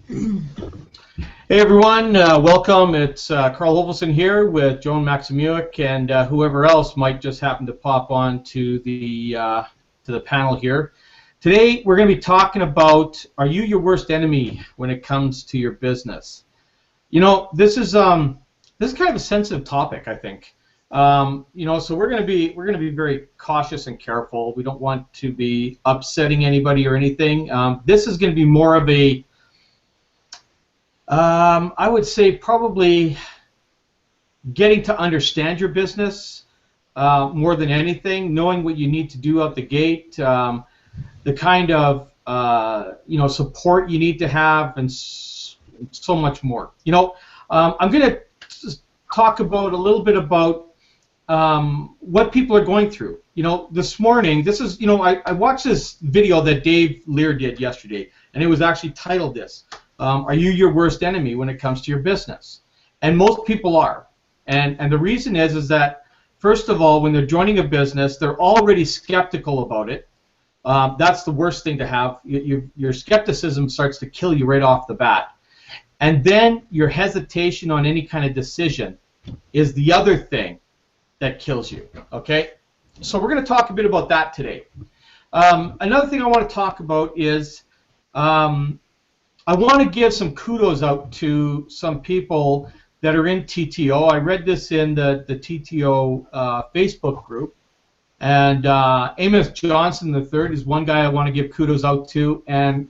Hey everyone, welcome. It's Carl Hovelson here with Joan Maximiuk and whoever else might just happen to pop on to the panel here. Today we're going to be talking about, are you your worst enemy when it comes to your business? You know, this is kind of a sensitive topic, I think. So we're going to be very cautious and careful. We don't want to be upsetting anybody or anything. This is going to be more of a I would say probably getting to understand your business more than anything, knowing what you need to do out the gate, the kind of support you need to have, and so much more. I'm going to talk about a little bit about what people are going through. This morning, I watched this video that Dave Lear did yesterday, and it was actually titled this. Are you your worst enemy when it comes to your business? And most people are. And the reason is that, first of all, when they're joining a business, they're already skeptical about it. That's the worst thing to have. Your skepticism starts to kill you right off the bat. And then your hesitation on any kind of decision is the other thing that kills you. Okay? So we're going to talk a bit about that today. Another thing I want to talk about is I want to give some kudos out to some people that are in TTO. I read this in the TTO Facebook group, and Amos Johnson III is one guy I want to give kudos out to, and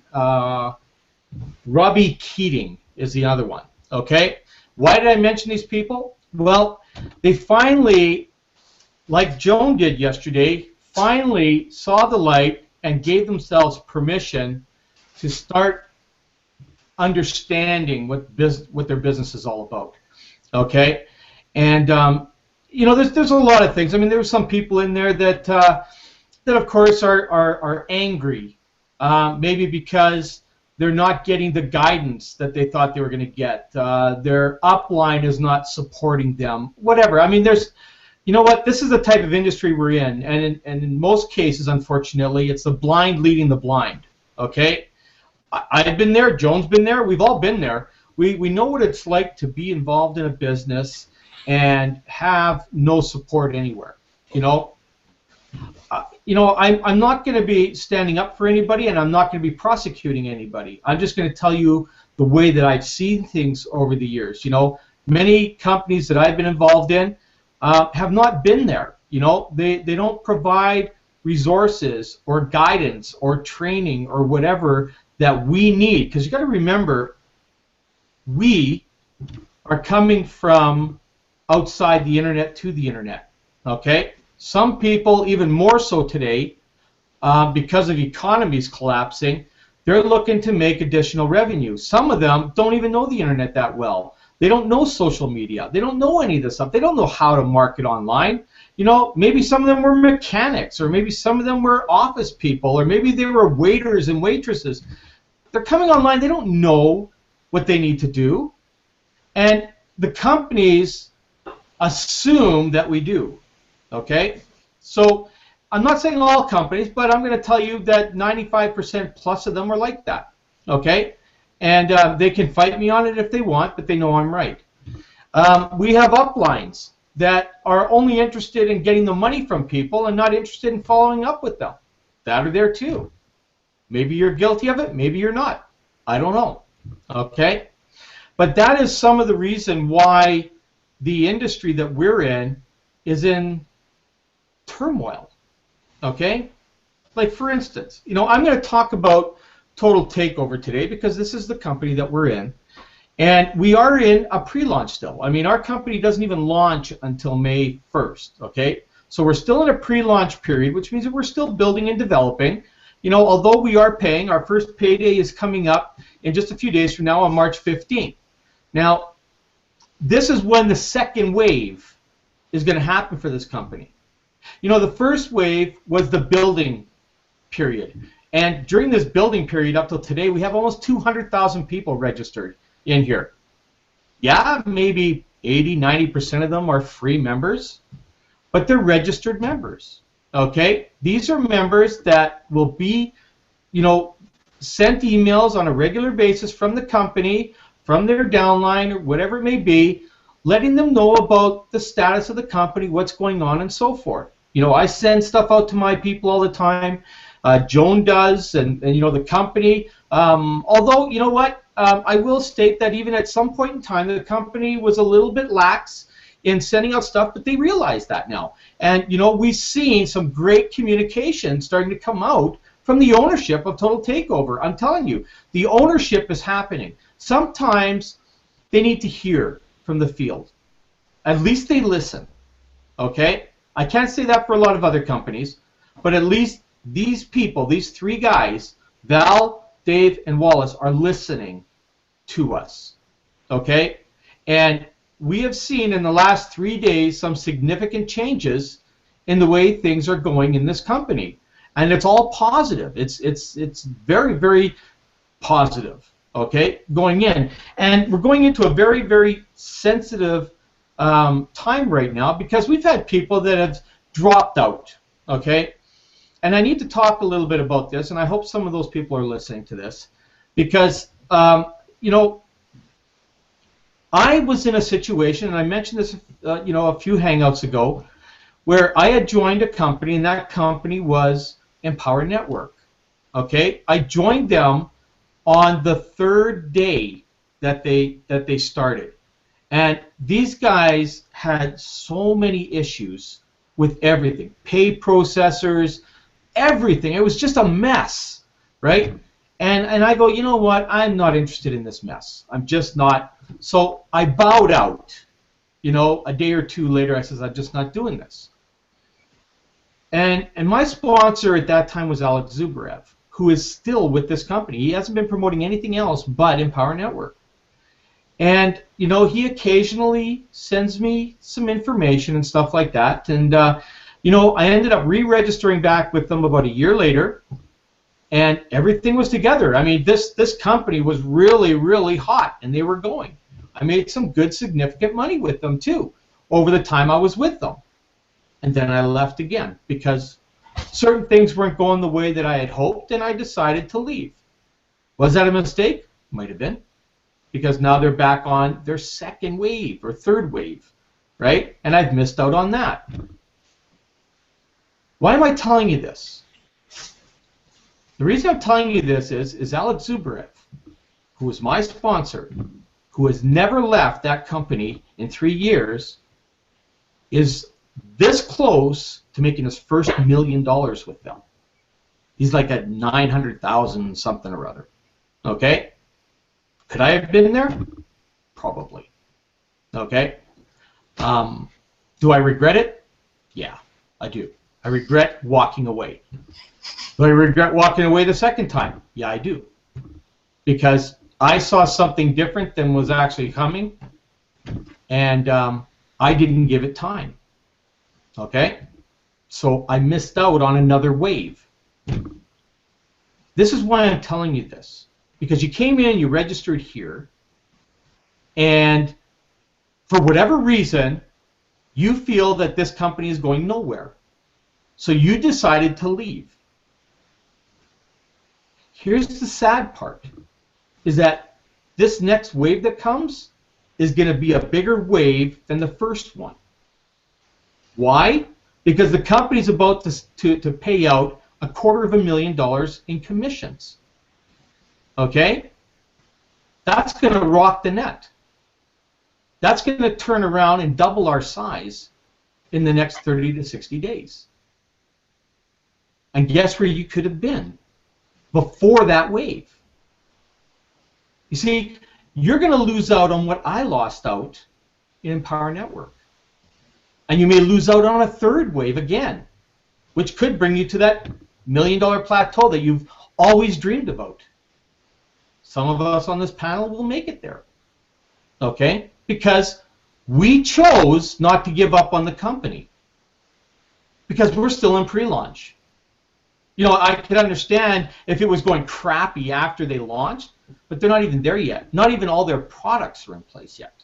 Robbie Keating is the other one. Okay? Why did I mention these people? Well, they finally, like Joan did yesterday, finally saw the light and gave themselves permission to start understanding what their business is all about. Okay? And there's a lot of things. I mean, there were some people in there that of course are angry, maybe because they're not getting the guidance that they thought they were going to get. Their upline is not supporting them. Whatever. I mean, you know what? This is the type of industry we're in, and in most cases, unfortunately, it's the blind leading the blind. Okay? I've been there. Joan's been there. We've all been there. We know what it's like to be involved in a business and have no support anywhere. I'm not going to be standing up for anybody, and I'm not going to be prosecuting anybody. I'm just going to tell you the way that I've seen things over the years. Many companies that I've been involved in have not been there. They don't provide resources or guidance or training or whatever that we need, because you got to remember, we are coming from outside the internet to the internet. Okay, some people even more so today, because of economies collapsing, they're looking to make additional revenue. Some of them don't even know the internet that well. They don't know social media. They don't know any of this stuff. They don't know how to market online. Maybe some of them were mechanics, or maybe some of them were office people, or maybe they were waiters and waitresses. They're coming online. They don't know what they need to do, and the companies assume that we do. Okay? So I'm not saying all companies, but I'm going to tell you that 95% plus of them are like that. Okay? And they can fight me on it if they want, but they know I'm right. We have uplines that are only interested in getting the money from people and not interested in following up with them. That are there too. Maybe you're guilty of it, maybe you're not. I don't know. Okay? But that is some of the reason why the industry that we're in is in turmoil. Okay? Like, for instance, I'm going to talk about Total Takeover today because this is the company that we're in. And we are in a pre-launch still. I mean, our company doesn't even launch until May 1st. Okay? So we're still in a pre-launch period, which means that we're still building and developing. Although we are paying, our first payday is coming up in just a few days from now on March 15th. Now, this is when the second wave is going to happen for this company. The first wave was the building period. And during this building period up till today, we have almost 200,000 people registered in here. Yeah, maybe 80–90% of them are free members, but they're registered members. Okay? These are members that will be, sent emails on a regular basis from the company, from their downline, or whatever it may be, letting them know about the status of the company, what's going on, and so forth. You know, I send stuff out to my people all the time. Joan does, and you know, the company. Although, you know what, I will state that even at some point in time, the company was a little bit lax in sending out stuff, but they realize that now. And you know, we've seen some great communication starting to come out from the ownership of Total Takeover. I'm telling you, the ownership is happening. Sometimes they need to hear from the field. At least they listen. Okay? I can't say that for a lot of other companies, but at least these people, these three guys, Val, Dave, and Wallace, are listening to us. Okay? And we have seen in the last 3 days some significant changes in the way things are going in this company. And it's all positive. It's very, very positive, okay, going in. And we're going into a very, very sensitive time right now because we've had people that have dropped out, okay? And I need to talk a little bit about this, and I hope some of those people are listening to this because, you know, I was in a situation, and I mentioned this, you know, a few hangouts ago, where I had joined a company, and that company was Empower Network. Okay, I joined them on the 3rd day that they started, and these guys had so many issues with everything, pay processors, everything. It was just a mess, right? And I go, you know what? I'm not interested in this mess. I'm just not. So I bowed out. You know, a day or two later, I says, I'm just not doing this. And my sponsor at that time was Alex Zubarev, who is still with this company. He hasn't been promoting anything else but Empower Network. And, you know, he occasionally sends me some information and stuff like that. And, you know, I ended up re-registering back with them about a year later. And everything was together. I mean, this company was really, really hot, and they were going. I made some good, significant money with them, too, over the time I was with them. And then I left again because certain things weren't going the way that I had hoped, and I decided to leave. Was that a mistake? Might have been, because now they're back on their 2nd wave or 3rd wave, right? And I've missed out on that. Why am I telling you this? The reason I'm telling you this is Alex Zubarev, who was my sponsor, who has never left that company in 3 years, is this close to making his first $1 million with them. He's like at 900,000 something or other. Okay? Could I have been there? Probably. Okay? Do I regret it? Yeah, I do. I regret walking away. Do I regret walking away the 2nd time? Yeah, I do. Because I saw something different than was actually coming, and I didn't give it time. Okay? So I missed out on another wave. This is why I'm telling you this. Because you came in, you registered here, and for whatever reason, you feel that this company is going nowhere. So you decided to leave. Here's the sad part, is that this next wave that comes is going to be a bigger wave than the first one. Why? Because the company's about to pay out $250,000 in commissions. Okay? That's going to rock the net. That's going to turn around and double our size in the next 30 to 60 days. And guess where you could have been before that wave? You see, you're going to lose out on what I lost out in Empower Network. And you may lose out on a 3rd wave again, which could bring you to that $1 million plateau that you've always dreamed about. Some of us on this panel will make it there. Okay? Because we chose not to give up on the company. Because we're still in pre-launch. You know, I could understand if it was going crappy after they launched, but they're not even there yet. Not even all their products are in place yet.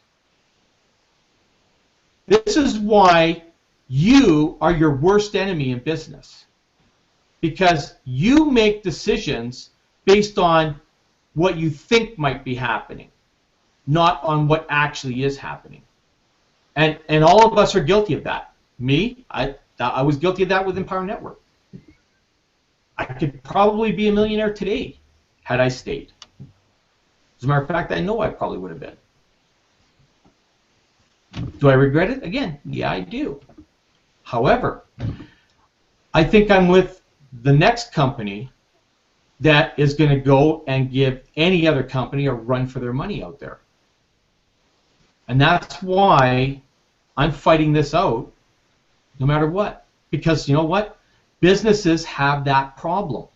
This is why you are your worst enemy in business. Because you make decisions based on what you think might be happening, not on what actually is happening. And all of us are guilty of that. Me, I was guilty of that with Empower Network. I could probably be a millionaire today had I stayed. As a matter of fact, I know I probably would have been. Do I regret it? Again, yeah, I do. However, I think I'm with the next company that is going to go and give any other company a run for their money out there. And that's why I'm fighting this out no matter what. Because you know what? Businesses have that problem.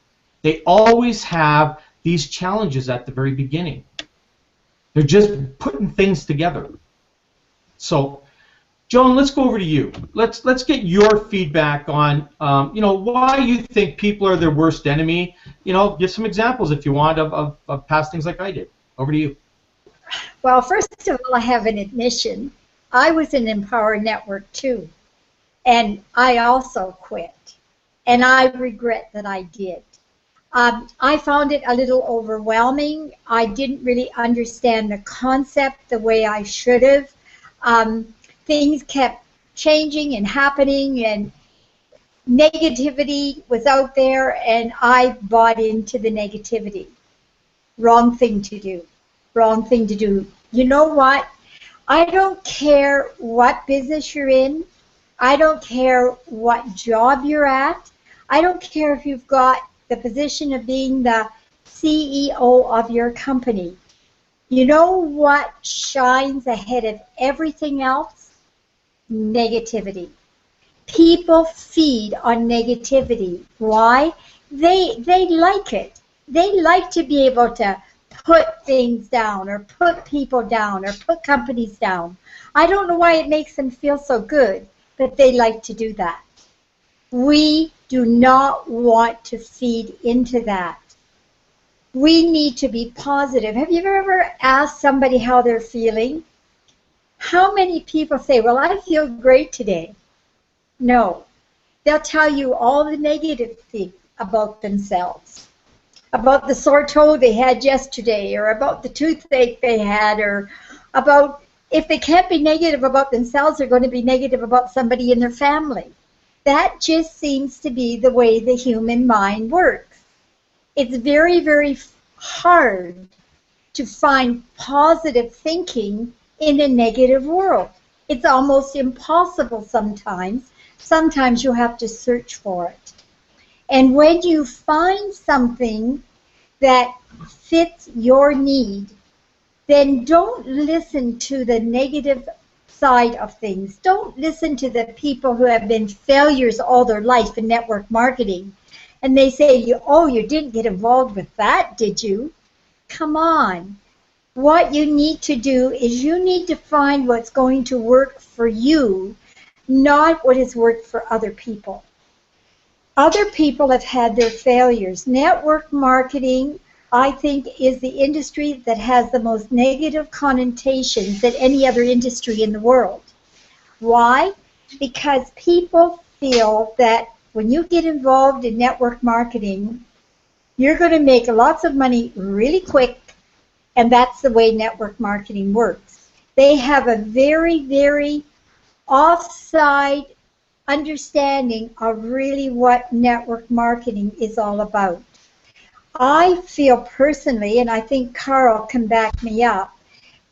They always have these challenges at the very beginning. They're just putting things together. So, Joan, let's go over to you. Let's get your feedback on, why you think people are their worst enemy. Give some examples if you want of past things like I did. Over to you. Well, first of all, I have an admission. I was in Empower Network too, and I also quit, and I regret that I did. I found it a little overwhelming. I didn't really understand the concept the way I should have. Things kept changing and happening, and negativity was out there, and I bought into the negativity. Wrong thing to do. Wrong thing to do. You know what? I don't care what business you're in. I don't care what job you're at. I don't care if you've got the position of being the CEO of your company. You know what shines ahead of everything else? Negativity. People feed on negativity. Why? They like it. They like to be able to put things down or put people down or put companies down. I don't know why it makes them feel so good, but they like to do that. We do not want to feed into that. We need to be positive. Have you ever asked somebody how they're feeling? How many people say, well, I feel great today? No. They'll tell you all the negative things about themselves, about the sore toe they had yesterday, or about the toothache they had, or about, if they can't be negative about themselves, they're going to be negative about somebody in their family. That just seems to be the way the human mind works. It's very, very hard to find positive thinking in a negative world. It's almost impossible sometimes. Sometimes you have to search for it. And when you find something that fits your need, then don't listen to the negative side of things. Don't listen to the people who have been failures all their life in network marketing. And they say, oh, you didn't get involved with that, did you? Come on. What you need to do is you need to find what's going to work for you, not what has worked for other people. Other people have had their failures. Network marketing, I think, is the industry that has the most negative connotations than any other industry in the world. Why? Because people feel that when you get involved in network marketing, you're going to make lots of money really quick, and that's the way network marketing works. They have a very, very offside understanding of really what network marketing is all about. I feel personally, and I think Carl can back me up,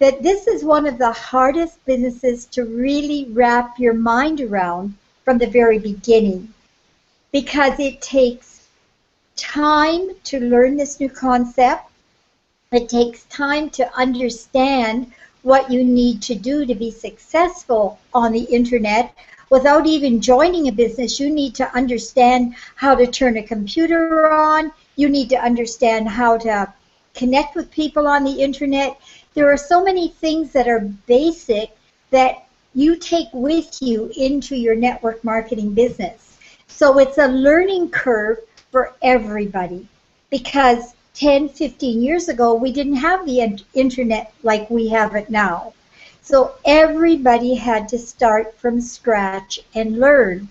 that this is one of the hardest businesses to really wrap your mind around from the very beginning, because it takes time to learn this new concept. It takes time to understand what you need to do to be successful on the internet. Without even joining a business, you need to understand how to turn a computer on. You need to understand how to connect with people on the internet. There are so many things that are basic that you take with you into your network marketing business. So it's a learning curve for everybody, because 10, 15 years ago, we didn't have the internet like we have it now. So everybody had to start from scratch and learn.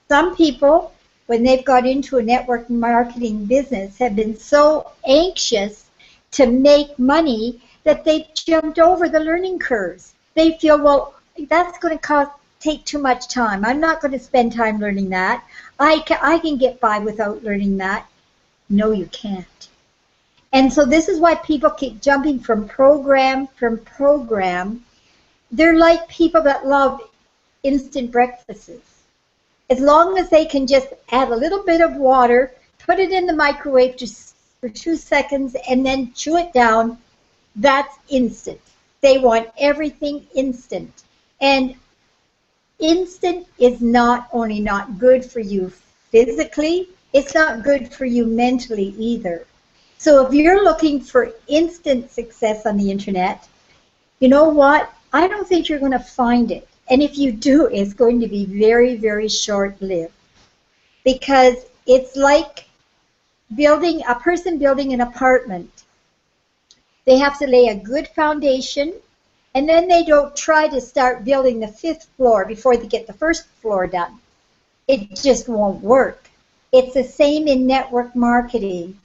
Some people when they've got into a network marketing business, have been so anxious to make money that they've jumped over the learning curves. They feel, well, that's going to take too much time. I'm not going to spend time learning that. I can get by without learning that. No, you can't. And so this is why people keep jumping from program. They're like people that love instant breakfasts. As long as they can just add a little bit of water, put it in the microwave just for 2 seconds, and then chew it down, that's instant. They want everything instant. And instant is not only not good for you physically, it's not good for you mentally either. So if you're looking for instant success on the internet, you know what? I don't think you're going to find it. And if you do, it's going to be very, very short-lived. Because it's like a person building an apartment. They have to lay a good foundation, and then they don't try to start building the 5th floor before they get the 1st floor done. It just won't work. It's the same in network marketing.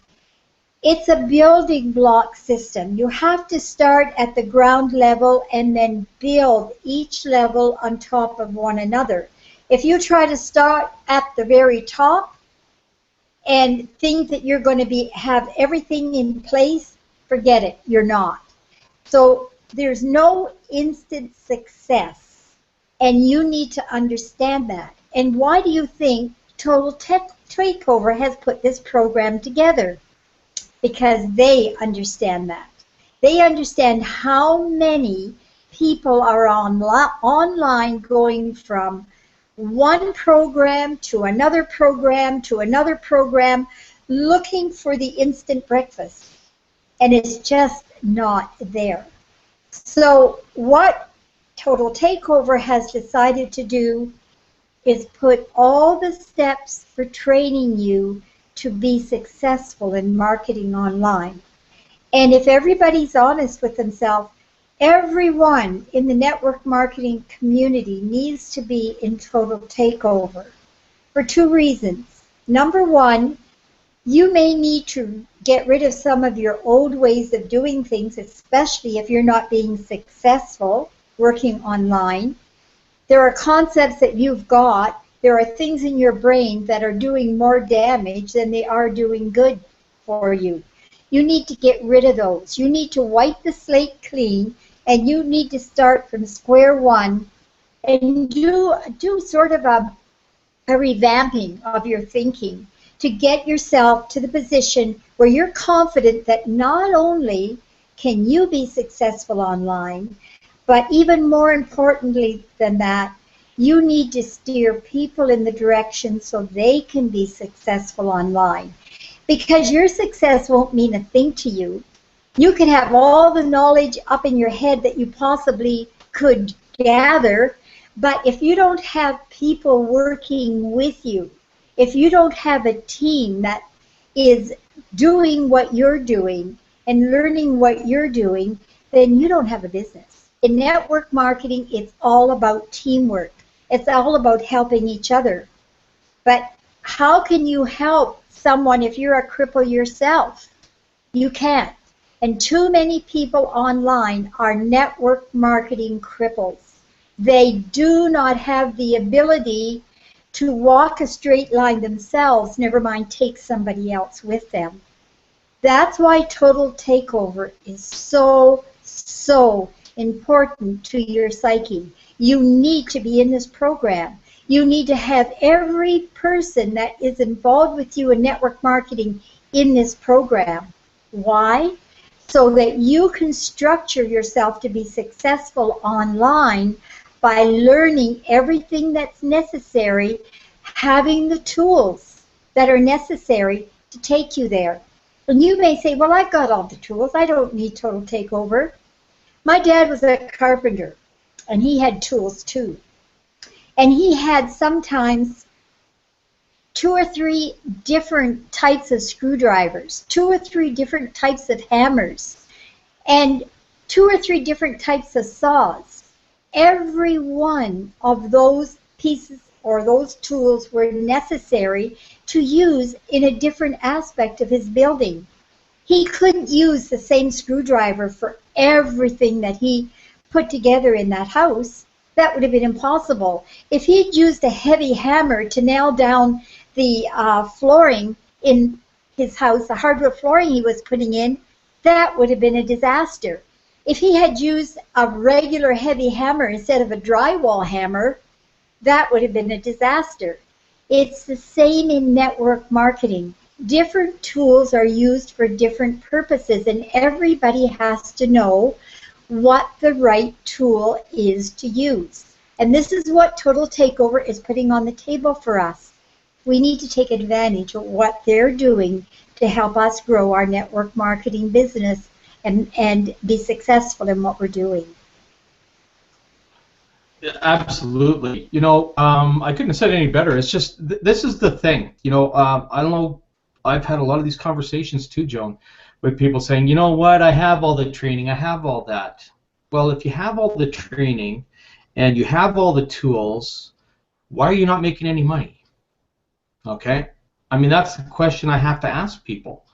It's a building block system. You have to start at the ground level and then build each level on top of one another. If you try to start at the very top and think that you're going to have everything in place, forget it. You're not. So there's no instant success, and you need to understand that. And why do you think Total Takeover has put this program together? Because they understand that. They understand how many people are online going from one program to another program to another program looking for the instant breakfast. And it's just not there. So what Total Takeover has decided to do is put all the steps for training you to be successful in marketing online. And if everybody's honest with themselves, everyone in the network marketing community needs to be in Total Takeover for 2 reasons. Number one, you may need to get rid of some of your old ways of doing things, especially if you're not being successful working online. There are concepts that you've got. There are things in your brain that are doing more damage than they are doing good for you. You need to get rid of those. You need to wipe the slate clean, and you need to start from square one and do sort of a revamping of your thinking to get yourself to the position where you're confident that not only can you be successful online, but even more importantly than that, you need to steer people in the direction so they can be successful online. Because your success won't mean a thing to you. You can have all the knowledge up in your head that you possibly could gather, but if you don't have people working with you, if you don't have a team that is doing what you're doing and learning what you're doing, then you don't have a business. In network marketing, it's all about teamwork. It's all about helping each other. But how can you help someone if you're a cripple yourself? You can't. And too many people online are network marketing cripples. They do not have the ability to walk a straight line themselves, never mind take somebody else with them. That's why Total Takeover is so important to your psyche. You need to be in this program. You need to have every person that is involved with you in network marketing in this program. Why? So that you can structure yourself to be successful online by learning everything that's necessary, having the tools that are necessary to take you there. And you may say, well, I've got all the tools. I don't need Total Takeover. My dad was a carpenter, and he had tools too. And he had sometimes 2 or 3 different types of screwdrivers, 2 or 3 different types of hammers, and 2 or 3 different types of saws. Every one of those pieces or those tools were necessary to use in a different aspect of his building. He couldn't use the same screwdriver for everything that he put together in that house. That would have been impossible. If he'd used a heavy hammer to nail down the flooring in his house, the hardwood flooring he was putting in, that would have been a disaster. If he had used a regular heavy hammer instead of a drywall hammer, that would have been a disaster. It's the same in network marketing. Different tools are used for different purposes, and everybody has to know what the right tool is to use. And this is what Total Takeover is putting on the table for us. We need to take advantage of what they're doing to help us grow our network marketing business and be successful in what we're doing. Absolutely. You know, I couldn't have said it any better. It's just, this is the thing. You know, I don't know, I've had a lot of these conversations too, Joan, with people saying, you know what, I have all the training, I have all that. Well, if you have all the training and you have all the tools, why are you not making any money? Okay? I mean, that's the question I have to ask people.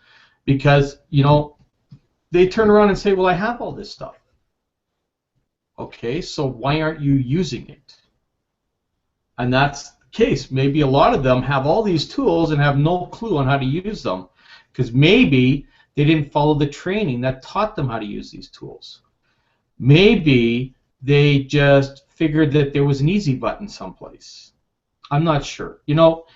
Because, you know, they turn around and say, well, I have all this stuff. Okay, so why aren't you using it? And that's the case. Maybe a lot of them have all these tools and have no clue on how to use them, because maybe they didn't follow the training that taught them how to use these tools. Maybe they just figured that there was an easy button someplace. I'm not sure. You know,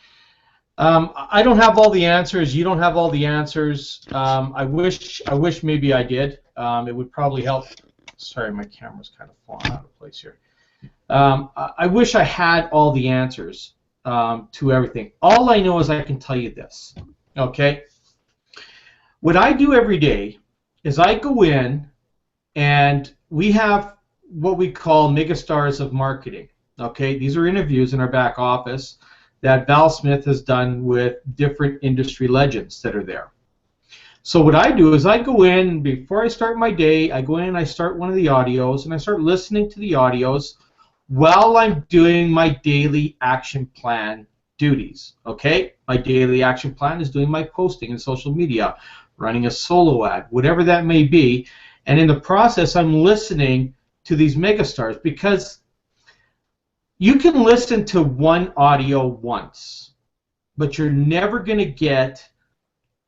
I don't have all the answers. You don't have all the answers. I wish maybe I did. It would probably help. Sorry, my camera's kind of falling out of place here. I wish I had all the answers to everything. All I know is I can tell you this. Okay? What I do every day is I go in and we have what we call megastars of marketing. Okay? These are interviews in our back office that Val Smith has done with different industry legends that are there. So what I do is I go in, before I start my day, I go in and I start one of the audios, and I start listening to the audios while I'm doing my daily action plan duties. Okay? My daily action plan is doing my posting in social media, running a solo ad, whatever that may be, and in the process I'm listening to these megastars, because you can listen to one audio once, but you're never going to get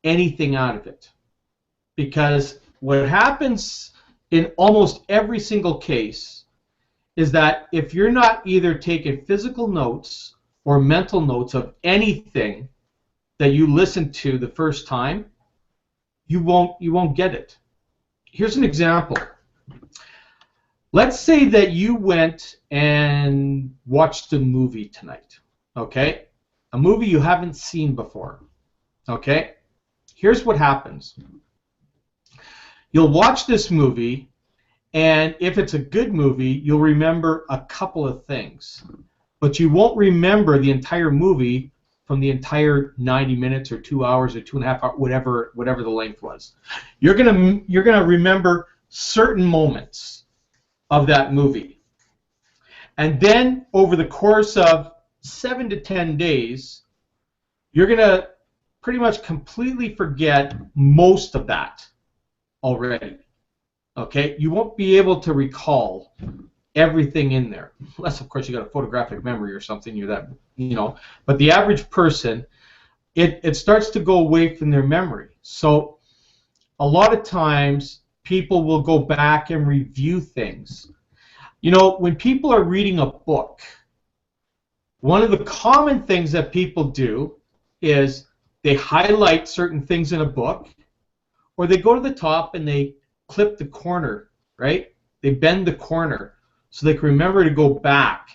anything out of it. Because what happens in almost every single case is that if you're not either taking physical notes or mental notes of anything that you listen to the first time, you won't get it. Here's an example. Let's say that you went and watched a movie tonight, okay? A movie you haven't seen before, okay? Here's what happens. You'll watch this movie, and if it's a good movie, you'll remember a couple of things. But you won't remember the entire movie from the entire 90 minutes or 2 hours or 2.5 hours, whatever the length was. You're gonna remember certain moments of that movie. And then over the course of 7 to 10 days, you're gonna pretty much completely forget most of that already. Okay? You won't be able to recall everything in there, unless of course you got a photographic memory or something. You're that, you know. But the average person, it starts to go away from their memory. So a lot of times people will go back and review things. You know, when people are reading a book, one of the common things that people do is they highlight certain things in a book, or they go to the top and they clip the corner, right? They bend the corner so they can remember to go back.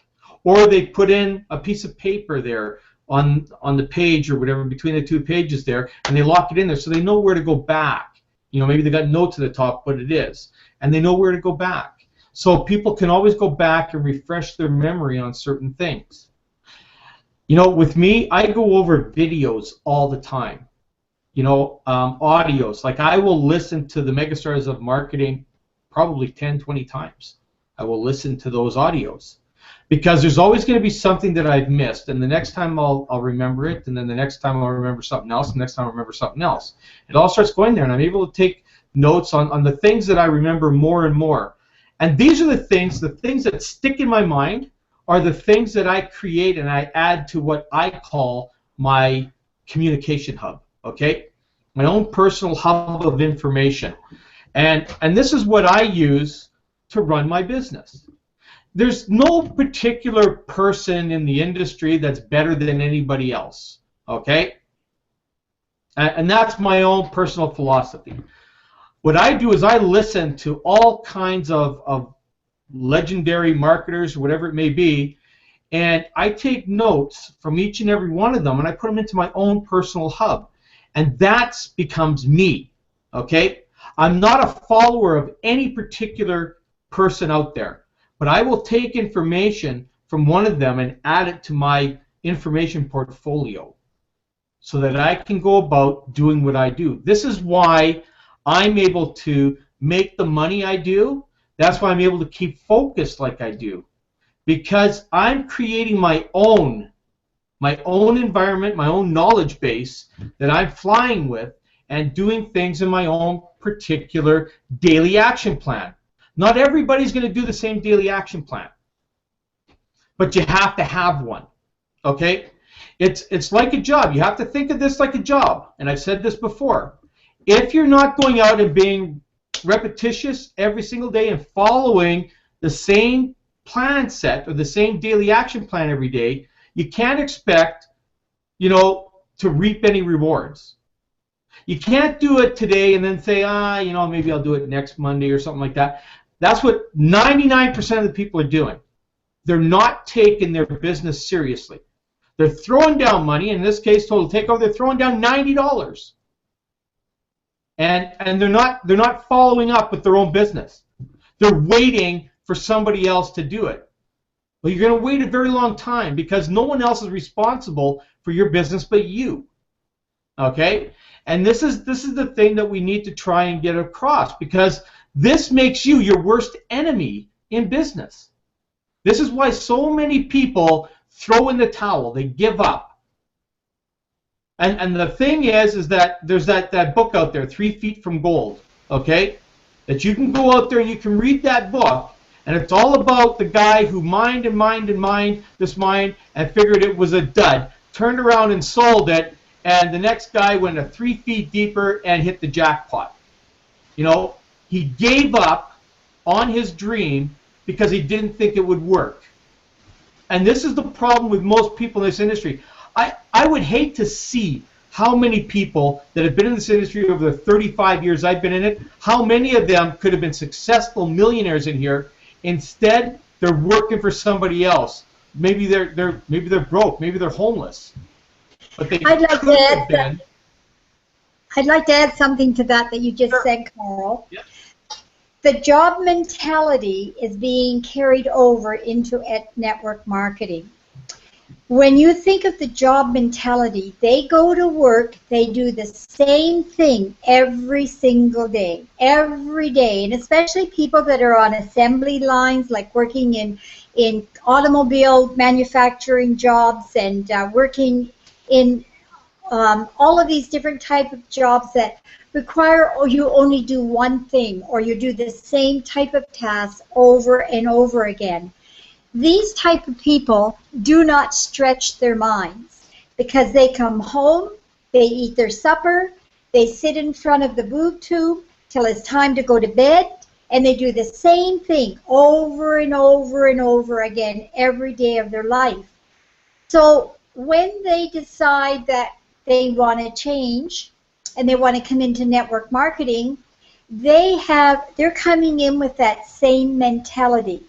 Or they put in a piece of paper there on the page or whatever, between the two pages there, and they lock it in there so they know where to go back. You know, maybe they got notes at the top, but it is. And they know where to go back. So people can always go back and refresh their memory on certain things. You know, with me, I go over videos all the time. You know, audios. Like, I will listen to the Megastars of Marketing probably 10, 20 times. I will listen to those audios. because there's always going to be something that I've missed, and the next time I'll remember it, and then the next time I'll remember something else, and the next time I'll remember something else. It all starts going there, and I'm able to take notes on the things that I remember more and more. And these are the things that stick in my mind are the things that I create and I add to what I call my communication hub, okay? My own personal hub of information. And this is what I use to run my business. There's no particular person in the industry that's better than anybody else, okay? And that's my own personal philosophy. What I do is I listen to all kinds of legendary marketers, whatever it may be, and I take notes from each and every one of them, and I put them into my own personal hub. And that becomes me, okay? I'm not a follower of any particular person out there, but I will take information from one of them and add it to my information portfolio so that I can go about doing what I do. This is why I'm able to make the money I do. That's why I'm able to keep focused like I do, because I'm creating my own environment, my own knowledge base that I'm flying with and doing things in my own particular daily action plan. Not everybody's going to do the same daily action plan, but you have to have one, okay? It's like a job. You have to think of this like a job, and I've said this before. If you're not going out and being repetitious every single day and following the same plan set or the same daily action plan every day, you can't expect, to reap any rewards. You can't do it today and then say, maybe I'll do it next Monday or something like that. That's what 99% of the people are doing. They're not taking their business seriously. They're throwing down money. In this case, Total Takeover, they're throwing down $90. And they're not following up with their own business. They're waiting for somebody else to do it. Well, you're going to wait a very long time because no one else is responsible for your business but you. Okay? And this is the thing that we need to try and get across, because this makes you your worst enemy in business. This is why so many people throw in the towel. They give up. And the thing is that there's that book out there, 3 Feet from Gold, okay? That you can go out there and you can read that book, and it's all about the guy who mined this mine and figured it was a dud, turned around and sold it, and the next guy went 3 feet deeper and hit the jackpot. He gave up on his dream because he didn't think it would work. And this is the problem with most people in this industry. I would hate to see how many people that have been in this industry over the 35 years I've been in it, how many of them could have been successful millionaires in here. Instead, they're working for somebody else. Maybe they're broke, maybe they're homeless. But they I'd like to add something to that you just said, Carl. Yep. The job mentality is being carried over into network marketing. When you think of the job mentality, they go to work, they do the same thing every single day, and especially people that are on assembly lines, like working in automobile manufacturing jobs and working in all of these different type of jobs that require you only do one thing, or you do the same type of tasks over and over again. These type of people do not stretch their minds, because they come home, they eat their supper, they sit in front of the boob tube till it's time to go to bed, and they do the same thing over and over and over again every day of their life. So when they decide that they want to change and they want to come into network marketing, they're coming in with that same mentality.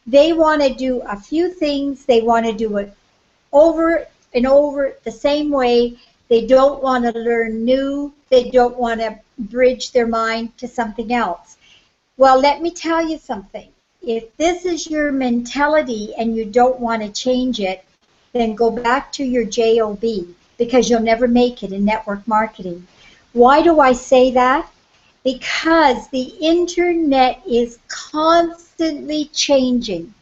They want to do a few things. They want to do it over and over the same way. They don't want to learn new. They don't want to bridge their mind to something else. Well, let me tell you something. If this is your mentality and you don't want to change it, then go back to your job, because you'll never make it in network marketing. Why do I say that? Because the internet is constantly changing.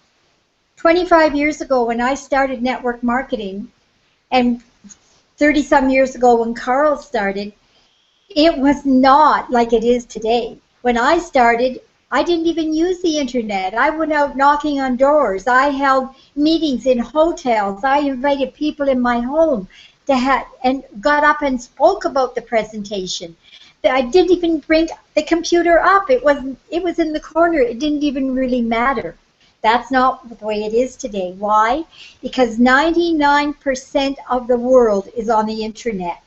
25 years ago when I started network marketing, and 30 some years ago when Carl started, it was not like it is today. When I started, I didn't even use the internet. I went out knocking on doors. I held meetings in hotels. I invited people in my home to and got up and spoke about the presentation. I didn't even bring the computer up. It was in the corner. It didn't even really matter. That's not the way it is today. Why? Because 99% of the world is on the internet.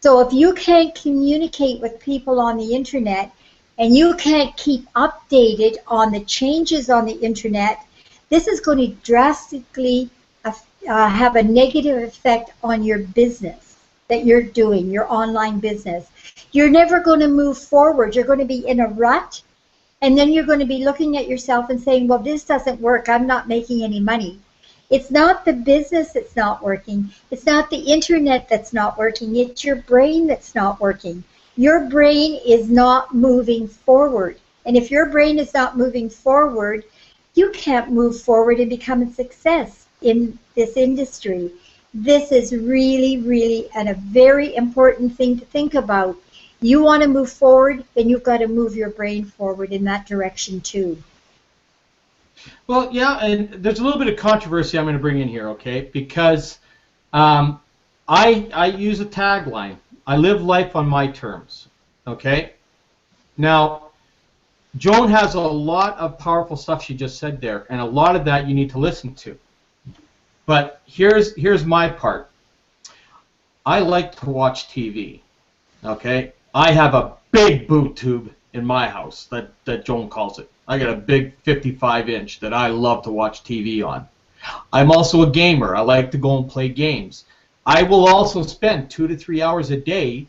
So if you can't communicate with people on the internet and you can't keep updated on the changes on the internet, this is going to drastically have a negative effect on your business that you're doing, your online business. You're never going to move forward. You're going to be in a rut, and then you're going to be looking at yourself and saying, well, this doesn't work. I'm not making any money. It's not the business that's not working. It's not the internet that's not working. It's your brain that's not working. Your brain is not moving forward. And if your brain is not moving forward, you can't move forward and become a success in this industry. This is really, really a very important thing to think about. You want to move forward, then you've got to move your brain forward in that direction too. Well, yeah, and there's a little bit of controversy I'm going to bring in here, okay? Because I use a tagline. I live life on my terms, okay? Now, Joan has a lot of powerful stuff she just said there, and a lot of that you need to listen to. But here's my part. I like to watch TV, okay? I have a big boob tube in my house that Joan calls it. I got a big 55-inch that I love to watch TV on. I'm also a gamer. I like to go and play games. I will also spend 2 to 3 hours a day.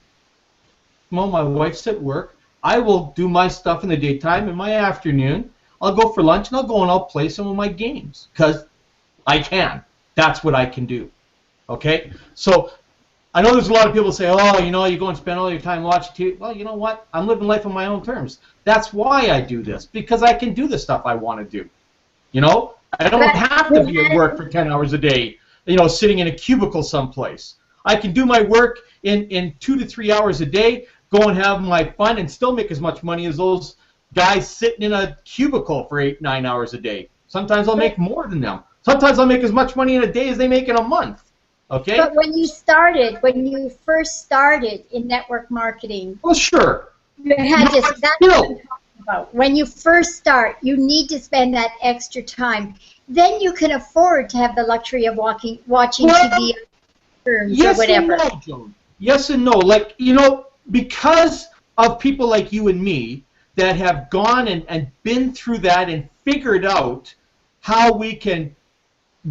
Well, my wife's at work. I will do my stuff in the daytime. In my afternoon, I'll go for lunch and I'll play some of my games because I can. That's what I can do. Okay? So I know there's a lot of people say, oh, you know, you go and spend all your time watching TV. Well, you know what? I'm living life on my own terms. That's why I do this, because I can do the stuff I want to do. You know? I don't have to be at work for 10 hours a day, you know, sitting in a cubicle someplace. I can do my work in 2 to 3 hours a day, go and have my fun, and still make as much money as those guys sitting in a cubicle for 8, 9 hours a day. Sometimes I'll make more than them. Sometimes I'll make as much money in a day as they make in a month. Okay? But when you first started in network marketing, well, sure. You had to, that's what I'm talking about. When you first start, you need to spend that extra time. Then you can afford to have the luxury of watching TV or whatever. Yes and no, Joan. Yes and no. Like, you know, because of people like you and me that have gone and been through that and figured out how we can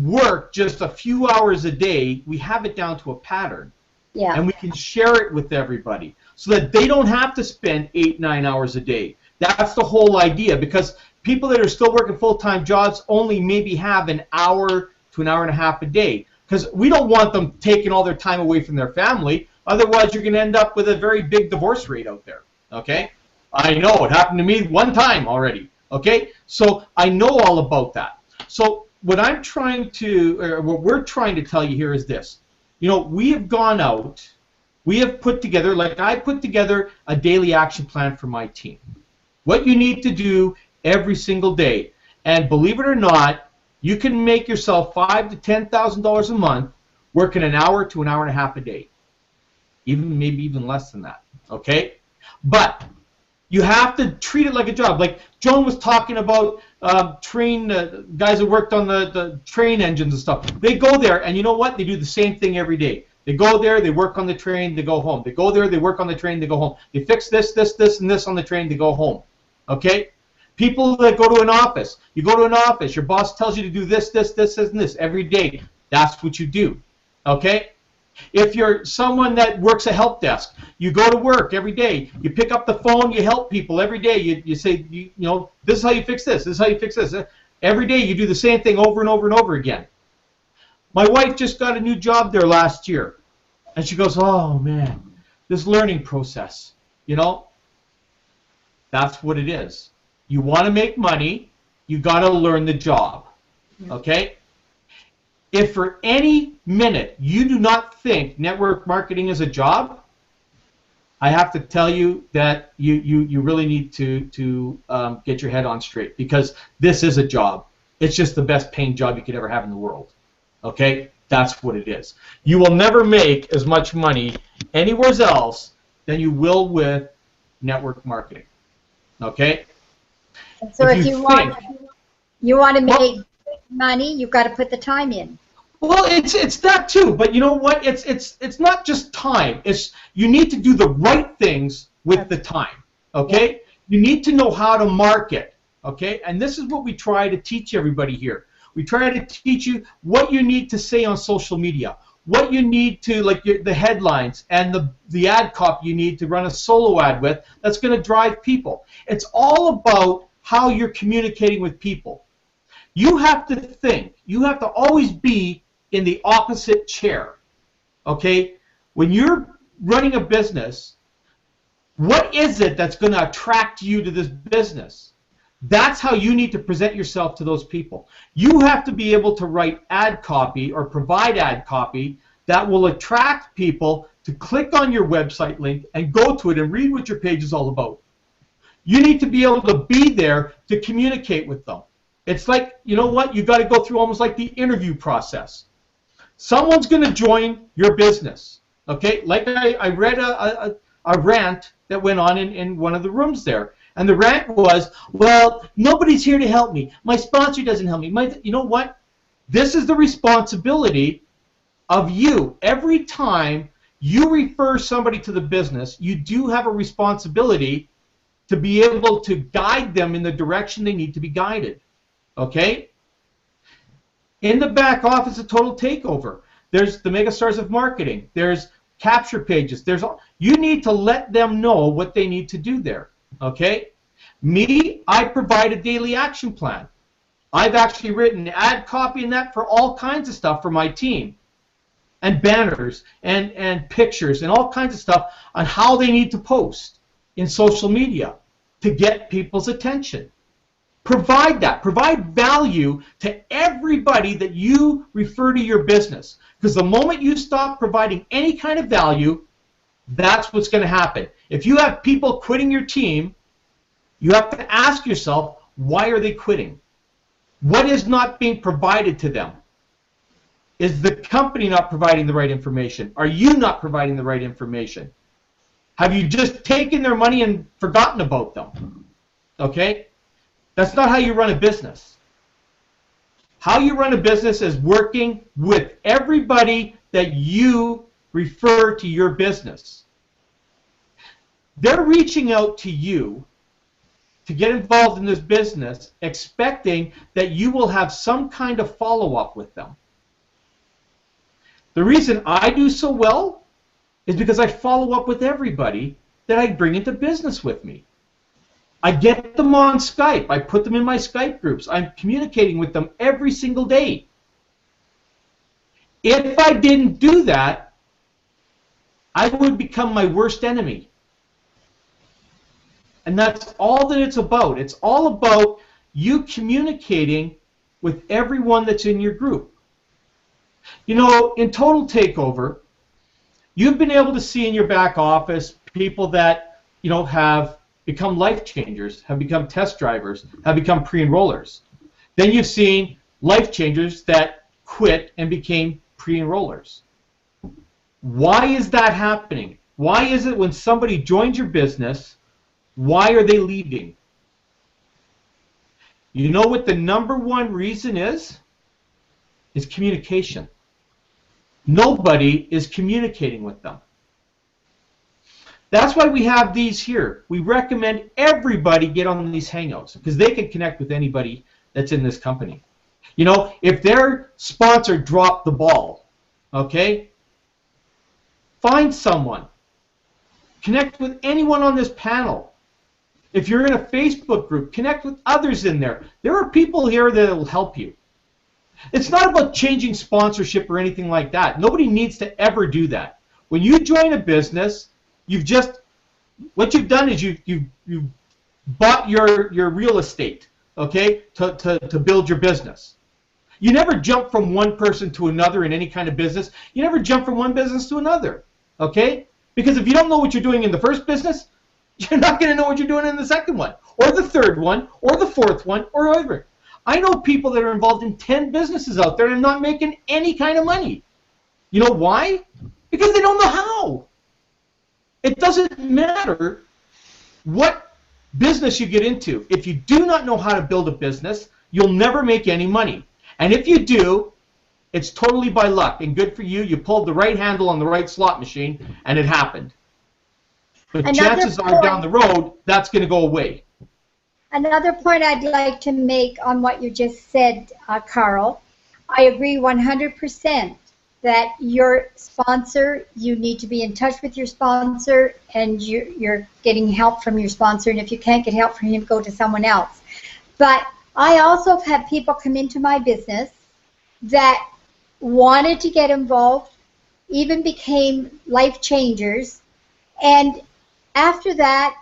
work just a few hours a day, we have it down to a pattern. Yeah. And we can share it with everybody so that they don't have to spend 8, 9 hours a day. That's the whole idea, because people that are still working full-time jobs only maybe have an hour to an hour and a half a day, because we don't want them taking all their time away from their family. Otherwise, you're going to end up with a very big divorce rate out there. Okay? I know. It happened to me one time already. Okay? So I know all about that. So what I'm trying to, or what we're trying to tell you here is this. You know, we have gone out, we have put together, like I put together a daily action plan for my team. What you need to do every single day. And believe it or not, you can make yourself $5,000 to $10,000 a month working an hour to an hour and a half a day. Maybe even less than that. Okay? But you have to treat it like a job. Like Joan was talking about guys that worked on the train engines and stuff. They go there, and you know what? They do the same thing every day. They go there, they work on the train, they go home. They go there, they work on the train, they go home. They fix this, and this on the train, they go home. Okay? People that go to an office. You go to an office, your boss tells you to do this, and this every day. That's what you do. Okay? If you're someone that works a help desk, you go to work every day. You pick up the phone, you help people every day. You say, you know, this is how you fix this. This is how you fix this. Every day you do the same thing over and over and over again. My wife just got a new job there last year, and she goes, oh man, this learning process, you know, that's what it is. You want to make money, you got to learn the job. Okay? If for any minute you do not think network marketing is a job, I have to tell you that you really need to get your head on straight, because this is a job. It's just the best paying job you could ever have in the world. Okay? That's what it is. You will never make as much money anywhere else than you will with network marketing. Okay? So if you think, you want to make money, you've got to put the time in. well, it's that too, but you know what? It's not just time. It's you need to do the right things with the time. Okay? Yeah. You need to know how to market. Okay? And this is what we try to teach everybody here. We try to teach you what you need to say on social media, what you need to, like the headlines and the ad copy you need to run a solo ad with that's going to drive people. It's all about how you're communicating with people. You have to think. You have to always be in the opposite chair. Okay? When you're running a business, what is it that's going to attract you to this business? That's how you need to present yourself to those people. You have to be able to write ad copy or provide ad copy that will attract people to click on your website link and go to it and read what your page is all about. You need to be able to be there to communicate with them. It's like, you know what, you got to go through almost like the interview process. Someone's going to join your business. Okay, like I read a rant that went on in one of the rooms there. And the rant was, well, nobody's here to help me. My sponsor doesn't help me. You know what? This is the responsibility of you. Every time you refer somebody to the business, you do have a responsibility to be able to guide them in the direction they need to be guided. Okay? In the back office of Total Takeover, there's the megastars of marketing. There's capture pages. You need to let them know what they need to do there. Okay? Me, I provide a daily action plan. I've actually written ad copy and that for all kinds of stuff for my team. And banners and pictures and all kinds of stuff on how they need to post in social media to get people's attention. Provide that. Provide value to everybody that you refer to your business. Because the moment you stop providing any kind of value, that's what's going to happen. If you have people quitting your team, you have to ask yourself, why are they quitting? What is not being provided to them? Is the company not providing the right information? Are you not providing the right information? Have you just taken their money and forgotten about them? Okay? That's not how you run a business. How you run a business is working with everybody that you refer to your business. They're reaching out to you to get involved in this business, expecting that you will have some kind of follow-up with them. The reason I do so well is because I follow up with everybody that I bring into business with me. I get them on Skype. I put them in my Skype groups. I'm communicating with them every single day. If I didn't do that, I would become my worst enemy. And that's all that it's about. It's all about you communicating with everyone that's in your group. You know, in Total Takeover, you've been able to see in your back office people that, you know, have become life changers, have become test drivers, have become pre-enrollers. Then you've seen life changers that quit and became pre-enrollers. Why is that happening? Why is it when somebody joins your business, why are they leaving? You know what the number one reason is? Is communication. Nobody is communicating with them. That's why we have these here. We recommend everybody get on these Hangouts because they can connect with anybody that's in this company. You know, if their sponsor dropped the ball, okay, find someone. Connect with anyone on this panel. If you're in a Facebook group, connect with others in there. There are people here that will help you. It's not about changing sponsorship or anything like that. Nobody needs to ever do that. When you join a business, what you've done is you've bought your real estate, okay, to build your business. You never jump from one person to another in any kind of business. You never jump from one business to another, okay? Because if you don't know what you're doing in the first business, you're not going to know what you're doing in the second one, or the third one, or the fourth one, or whatever. I know people that are involved in 10 businesses out there and not making any kind of money. You know why? Because they don't know how. It doesn't matter what business you get into. If you do not know how to build a business, you'll never make any money. And if you do, it's totally by luck. And good for you. You pulled the right handle on the right slot machine, and it happened. But chances are down the road, that's going to go away. Another point I'd like to make on what you just said, Carl, I agree 100% that your sponsor, you need to be in touch with your sponsor, and you're getting help from your sponsor, and if you can't get help from him, go to someone else. But I also have had people come into my business that wanted to get involved, even became life changers, and after that,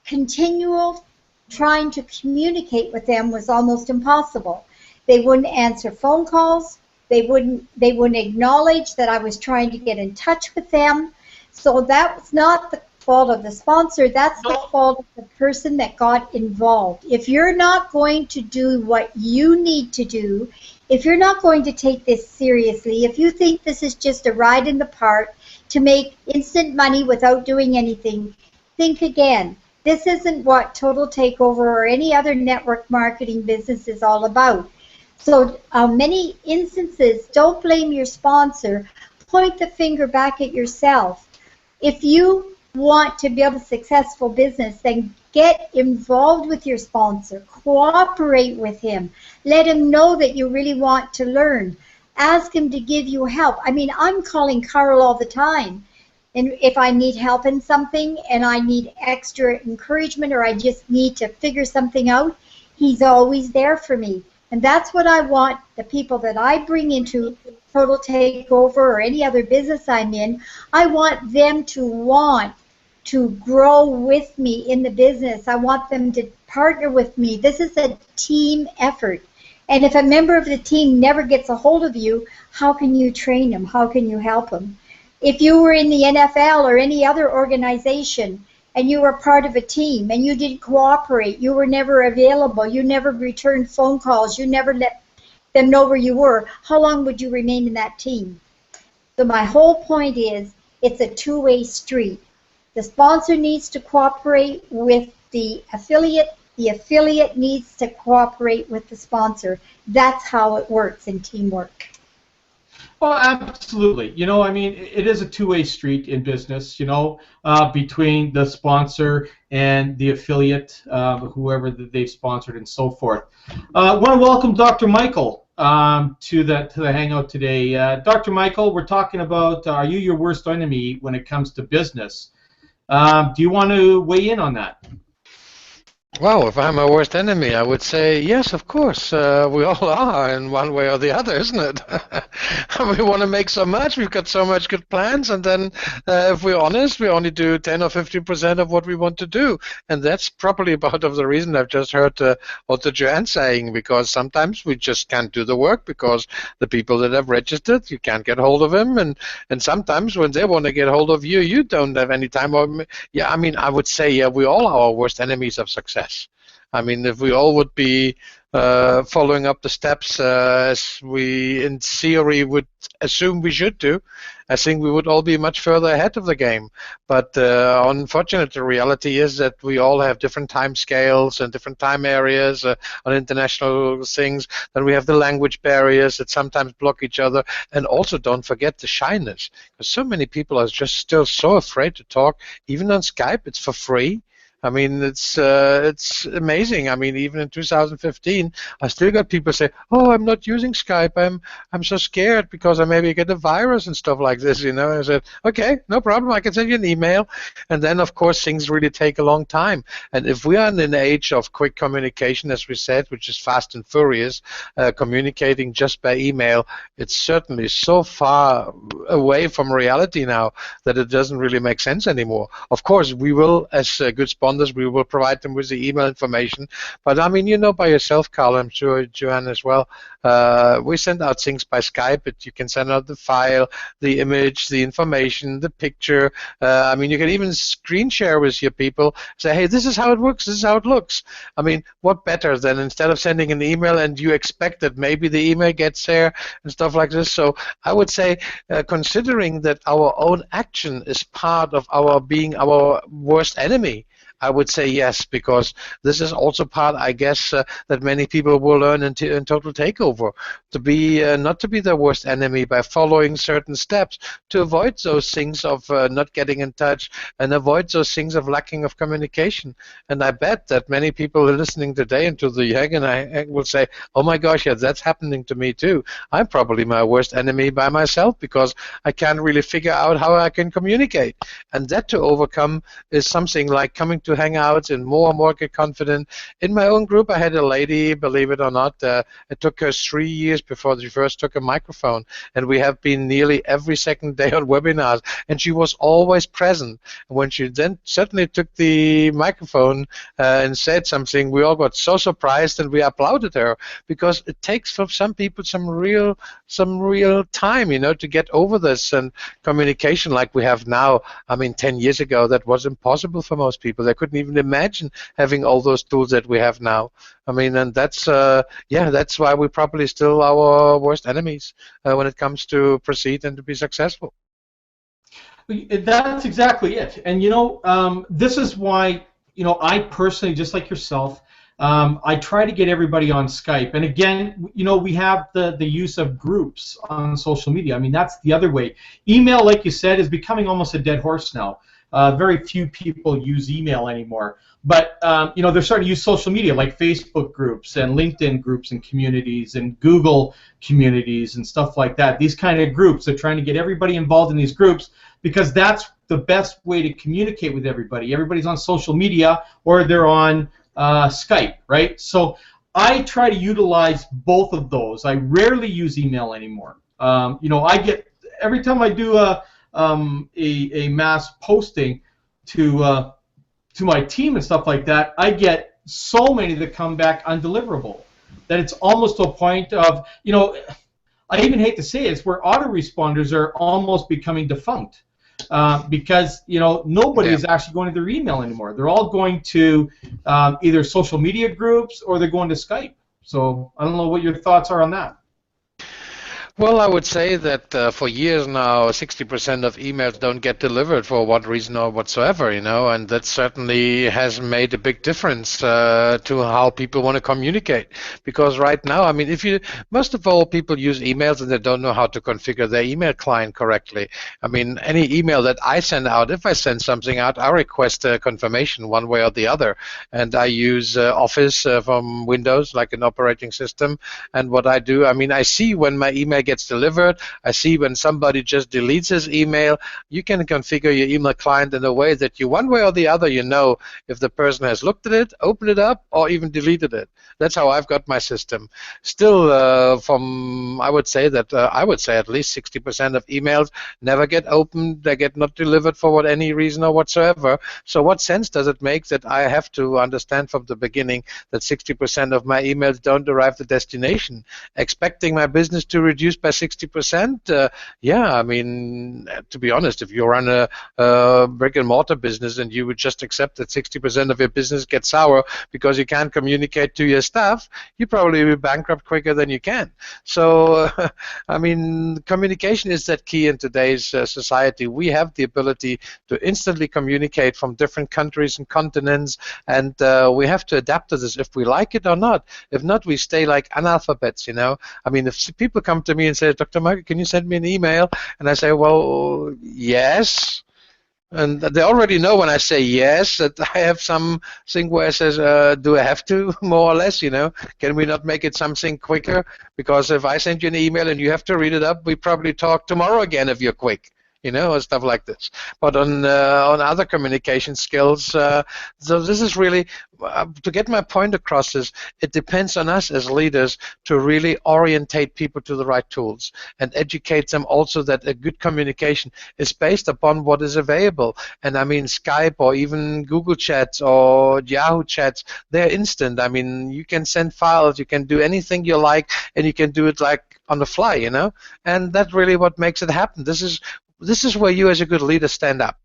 continual trying to communicate with them was almost impossible. They wouldn't answer phone calls. They wouldn't acknowledge that I was trying to get in touch with them. So that's not the fault of the sponsor. That's the fault of the person that got involved. If you're not going to do what you need to do, if you're not going to take this seriously, if you think this is just a ride in the park to make instant money without doing anything, think again. This isn't what Total Takeover or any other network marketing business is all about. So many instances, don't blame your sponsor. Point the finger back at yourself. If you want to build a successful business, then get involved with your sponsor. Cooperate with him. Let him know that you really want to learn. Ask him to give you help. I mean, I'm calling Carl all the time. And if I need help in something and I need extra encouragement or I just need to figure something out, he's always there for me. And that's what I want the people that I bring into Total Takeover or any other business I'm in, I want them to want to grow with me in the business. I want them to partner with me. This is a team effort. And if a member of the team never gets a hold of you, how can you train them? How can you help them? If you were in the NFL or any other organization and you were part of a team and you didn't cooperate, you were never available, you never returned phone calls, you never let them know where you were, how long would you remain in that team? So my whole point is it's a two-way street. The sponsor needs to cooperate with the affiliate needs to cooperate with the sponsor. That's how it works in teamwork. Well, absolutely. You know, I mean, it is a two-way street in business, you know, between the sponsor and the affiliate, whoever that they've sponsored and so forth. I want to welcome Dr. Michael to the Hangout today. Dr. Michael, we're talking about are you your worst enemy when it comes to business? Do you want to weigh in on that? Well, if I'm my worst enemy, I would say yes, of course. We all are in one way or the other, isn't it? We want to make so much. We've got so much good plans, and then, if we're honest, we only do 10 or 15% of what we want to do, and that's probably part of the reason I've just heard what Joanne saying. Because sometimes we just can't do the work because the people that have registered, you can't get hold of them, and sometimes when they want to get hold of you, you don't have any time. Yeah, I mean, I would say yeah, we all are our worst enemies of success. I mean, if we all would be following up the steps as we, in theory, would assume we should do, I think we would all be much further ahead of the game. But unfortunately, the reality is that we all have different time scales and different time areas on international things. Then we have the language barriers that sometimes block each other. And also don't forget the shyness, because so many people are just still so afraid to talk. Even on Skype, it's for free. I mean, it's amazing. I mean, even in 2015, I still got people say, "Oh, I'm not using Skype. I'm so scared because I maybe get a virus and stuff like this." You know, I said, "Okay, no problem. I can send you an email." And then, of course, things really take a long time. And if we are in an age of quick communication, as we said, which is fast and furious, communicating just by email, it's certainly so far away from reality now that it doesn't really make sense anymore. Of course, we will, as good sponsors, responders. We will provide them with the email information. But I mean, you know by yourself, Carl, I'm sure Joanne as well, we send out things by Skype, but you can send out the file, the image, the information, the picture. I mean, you can even screen share with your people, say, hey, this is how it works, this is how it looks. I mean, what better than instead of sending an email and you expect that maybe the email gets there and stuff like this. So I would say, considering that our own action is part of our being our worst enemy, I would say yes, because this is also part, I guess, that many people will learn in Total Takeover, to be not to be their worst enemy by following certain steps, to avoid those things of not getting in touch and avoid those things of lacking of communication. And I bet that many people are listening today into the Yang, and I will say, oh my gosh, yeah, that's happening to me too. I'm probably my worst enemy by myself because I can't really figure out how I can communicate. And that to overcome is something like coming to hangouts and more get confident. In my own group, I had a lady, believe it or not, it took her 3 years before she first took a microphone, and we have been nearly every second day on webinars, and she was always present. When she then certainly took the microphone and said something, we all got so surprised and we applauded her, because it takes for some people some real time, you know, to get over this. And communication like we have now, I mean, 10 years ago, that was impossible for most people. They couldn't even imagine having all those tools that we have now. I mean, and that's that's why we're probably still our worst enemies when it comes to proceed and to be successful. That's exactly it. And you know, this is why, you know, I personally, just like yourself, I try to get everybody on Skype. And again, you know, we have the use of groups on social media. I mean, that's the other way. Email, like you said, is becoming almost a dead horse now. Very few people use email anymore. But, you know, they're starting to use social media like Facebook groups and LinkedIn groups and communities and Google communities and stuff like that. These kind of groups, they're trying to get everybody involved in these groups because that's the best way to communicate with everybody. Everybody's on social media or they're on Skype, right? So I try to utilize both of those. I rarely use email anymore. You know, I get, every time I do a mass posting to my team and stuff like that, I get so many that come back undeliverable that it's almost to a point of, you know, I even hate to say it, it's where autoresponders are almost becoming defunct because, you know, nobody is actually going to their email anymore. They're all going to either social media groups or they're going to Skype. So I don't know what your thoughts are on that. Well, I would say that for years now, 60% of emails don't get delivered for one reason or whatsoever, you know, and that certainly has made a big difference to how people want to communicate. Because right now, I mean, most of all, people use emails and they don't know how to configure their email client correctly. I mean, any email that I send out, if I send something out, I request a confirmation one way or the other. And I use Office from Windows, like an operating system. And what I do, I mean, I see when my email gets delivered. I see when somebody just deletes his email. You can configure your email client in a way that you, one way or the other, you know if the person has looked at it, opened it up, or even deleted it. That's how I've got my system. Still, I would say at least 60% of emails never get opened. They get not delivered for any reason or whatsoever. So what sense does it make that I have to understand from the beginning that 60% of my emails don't arrive at the destination? Expecting my business to reduce by 60%? Yeah, I mean, to be honest, if you run a brick and mortar business and you would just accept that 60% of your business gets sour because you can't communicate to your staff, you probably will be bankrupt quicker than you can. So, I mean, communication is that key in today's society. We have the ability to instantly communicate from different countries and continents, and we have to adapt to this if we like it or not. If not, we stay like analphabets, you know. I mean, if people come to me and say, Dr. Michael, can you send me an email? And I say, well, yes. And they already know when I say yes that I have something where it says, do I have to, more or less, you know? Can we not make it something quicker? Because if I send you an email and you have to read it up, we probably talk tomorrow again if you're quick. or stuff like this. But on other communication skills, so this is really, to get my point across, is it depends on us as leaders to really orientate people to the right tools and educate them also that a good communication is based upon what is available. And I mean, Skype or even Google Chats or Yahoo Chats, they're instant. I mean, you can send files, you can do anything you like, and you can do it like on the fly, and that's really what makes it happen. This is where you as a good leader stand up.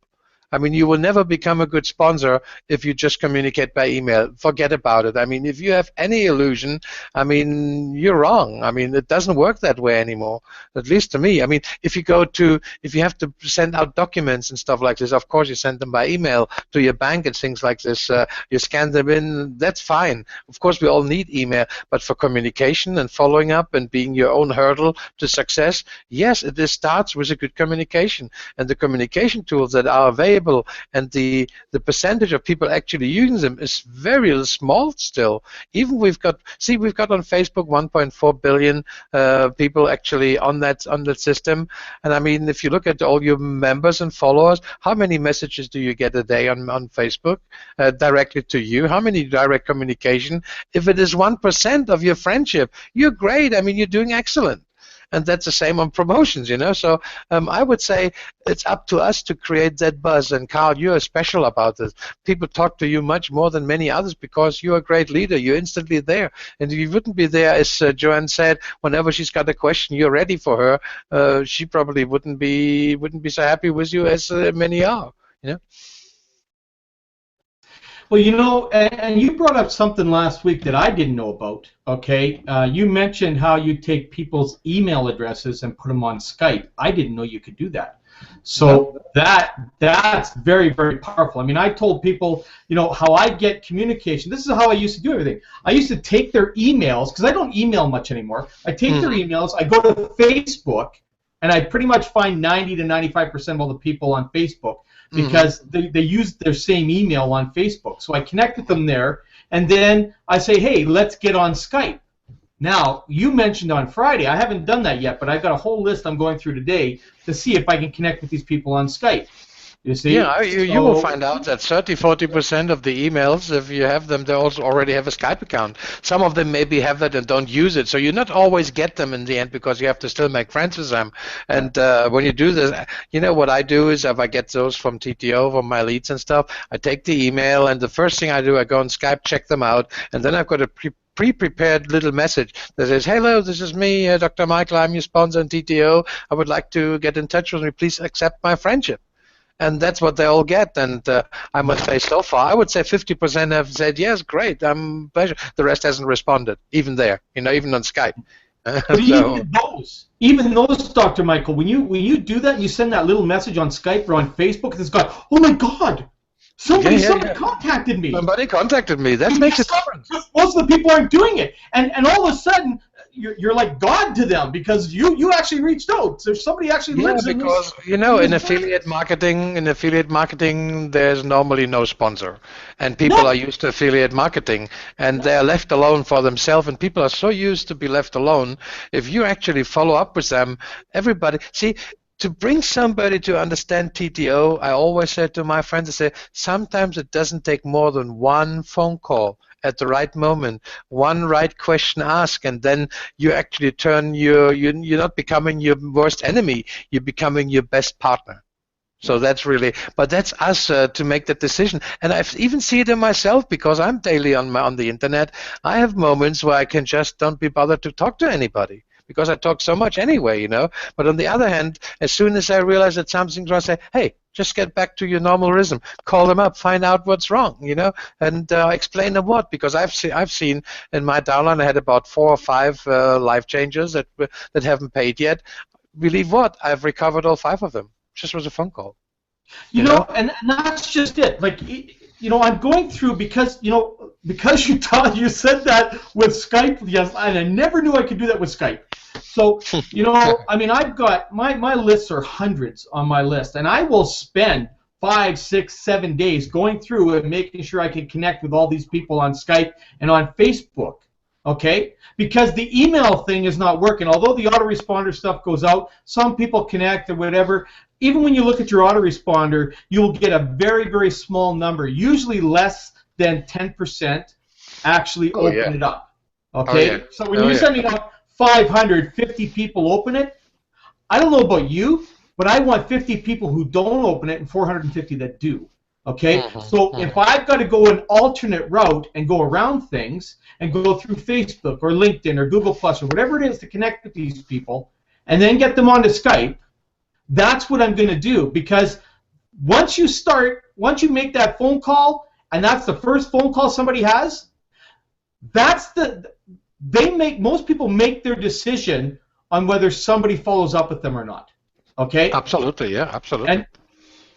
I mean, you will never become a good sponsor if you just communicate by email. Forget about it. I mean, if you have any illusion, I mean, you're wrong. I mean, it doesn't work that way anymore, at least to me. I mean, if you have to send out documents and stuff like this, of course you send them by email to your bank and things like this. You scan them in, that's fine. Of course, we all need email, but for communication and following up and being your own hurdle to success, yes, it starts with a good communication. And the communication tools that are available and the percentage of people actually using them is very small still. Even we've got on Facebook 1.4 billion people actually on that system. And I mean, if you look at all your members and followers, how many messages do you get a day on Facebook directly to you? How many direct communication? If it is 1% of your friendship, you're great. I mean, you're doing excellent. And that's the same on promotions, So I would say it's up to us to create that buzz. And Carl, you're special about this. People talk to you much more than many others because you're a great leader. You're instantly there. And if you wouldn't be there, as Joanne said, whenever she's got a question, you're ready for her. She probably wouldn't be so happy with you as many are. Well, and you brought up something last week that I didn't know about, okay? You mentioned how you take people's email addresses and put them on Skype. I didn't know you could do that. So that's very, very powerful. I mean, I told people, how I get communication. This is how I used to do everything. I used to take their emails, because I don't email much anymore. I take their emails, I go to Facebook, and I pretty much find 90 to 95% of all the people on Facebook, because they use their same email on Facebook. So I connect with them there, and then I say, hey, let's get on Skype. Now, you mentioned on Friday, I haven't done that yet, but I've got a whole list I'm going through today to see if I can connect with these people on Skype. You see? Yeah, you will find out that 30-40% of the emails, if you have them, they also already have a Skype account. Some of them maybe have that and don't use it, so you not always get them in the end because you have to still make friends with them. And when you do this, what I do is if I get those from TTO, from my leads and stuff, I take the email, and the first thing I do, I go on Skype, check them out, and then I've got a pre-prepared little message that says, hello, this is me, Dr. Michael, I'm your sponsor in TTO. I would like to get in touch with me. Please accept my friendship. And that's what they all get. And I must say, so far, I would say 50% have said, yes, great, I'm pleasure. The rest hasn't responded, even there, even on Skype. But even those, Dr. Michael, when you do that and you send that little message on Skype or on Facebook, it's got, oh my God, somebody contacted me. Somebody contacted me. That makes a difference. Most of the people aren't doing it. And all of a sudden, you're like God to them because you actually reached out. So somebody actually lives in this. Because in affiliate marketing, there's normally no sponsor, and people are used to affiliate marketing, and they're left alone for themselves. And people are so used to be left alone. If you actually follow up with them, everybody see. To bring somebody to understand TTO, I always say to my friends, I say, sometimes it doesn't take more than one phone call at the right moment, one right question asked, and then you actually turn you're not becoming your worst enemy, you're becoming your best partner. So that's really, but that's us to make that decision. And I've even seen it in myself because I'm daily on the internet. I have moments where I can just don't be bothered to talk to anybody, because I talk so much anyway, But on the other hand, as soon as I realize that something's wrong, I say, hey, just get back to your normal rhythm. Call them up, find out what's wrong, and explain them what. Because I've seen in my downline, I had about 4 or 5 life changers that haven't paid yet. Believe what? I've recovered all 5 of them. Just was a phone call. You know, and that's just it. Like, I'm going through because you said that with Skype, yes, and I never knew I could do that with Skype. So, I mean, I've got my lists are hundreds on my list, and I will spend 5, 6, 7 days going through and making sure I can connect with all these people on Skype and on Facebook. Okay? Because the email thing is not working. Although the autoresponder stuff goes out, some people connect or whatever. even when you look at your autoresponder, you'll get a very, very small number, usually less than 10% actually open it up. Okay? So when you're sending out 550 people open it, I don't know about you, but I want 50 people who don't open it and 450 that do. Okay? So if I've got to go an alternate route and go around things and go through Facebook or LinkedIn or Google Plus or whatever it is to connect with these people and then get them onto Skype, that's what I'm going to do, because once you make that phone call and that's the first phone call somebody has, most people make their decision on whether somebody follows up with them or not. Okay? Absolutely, yeah, absolutely.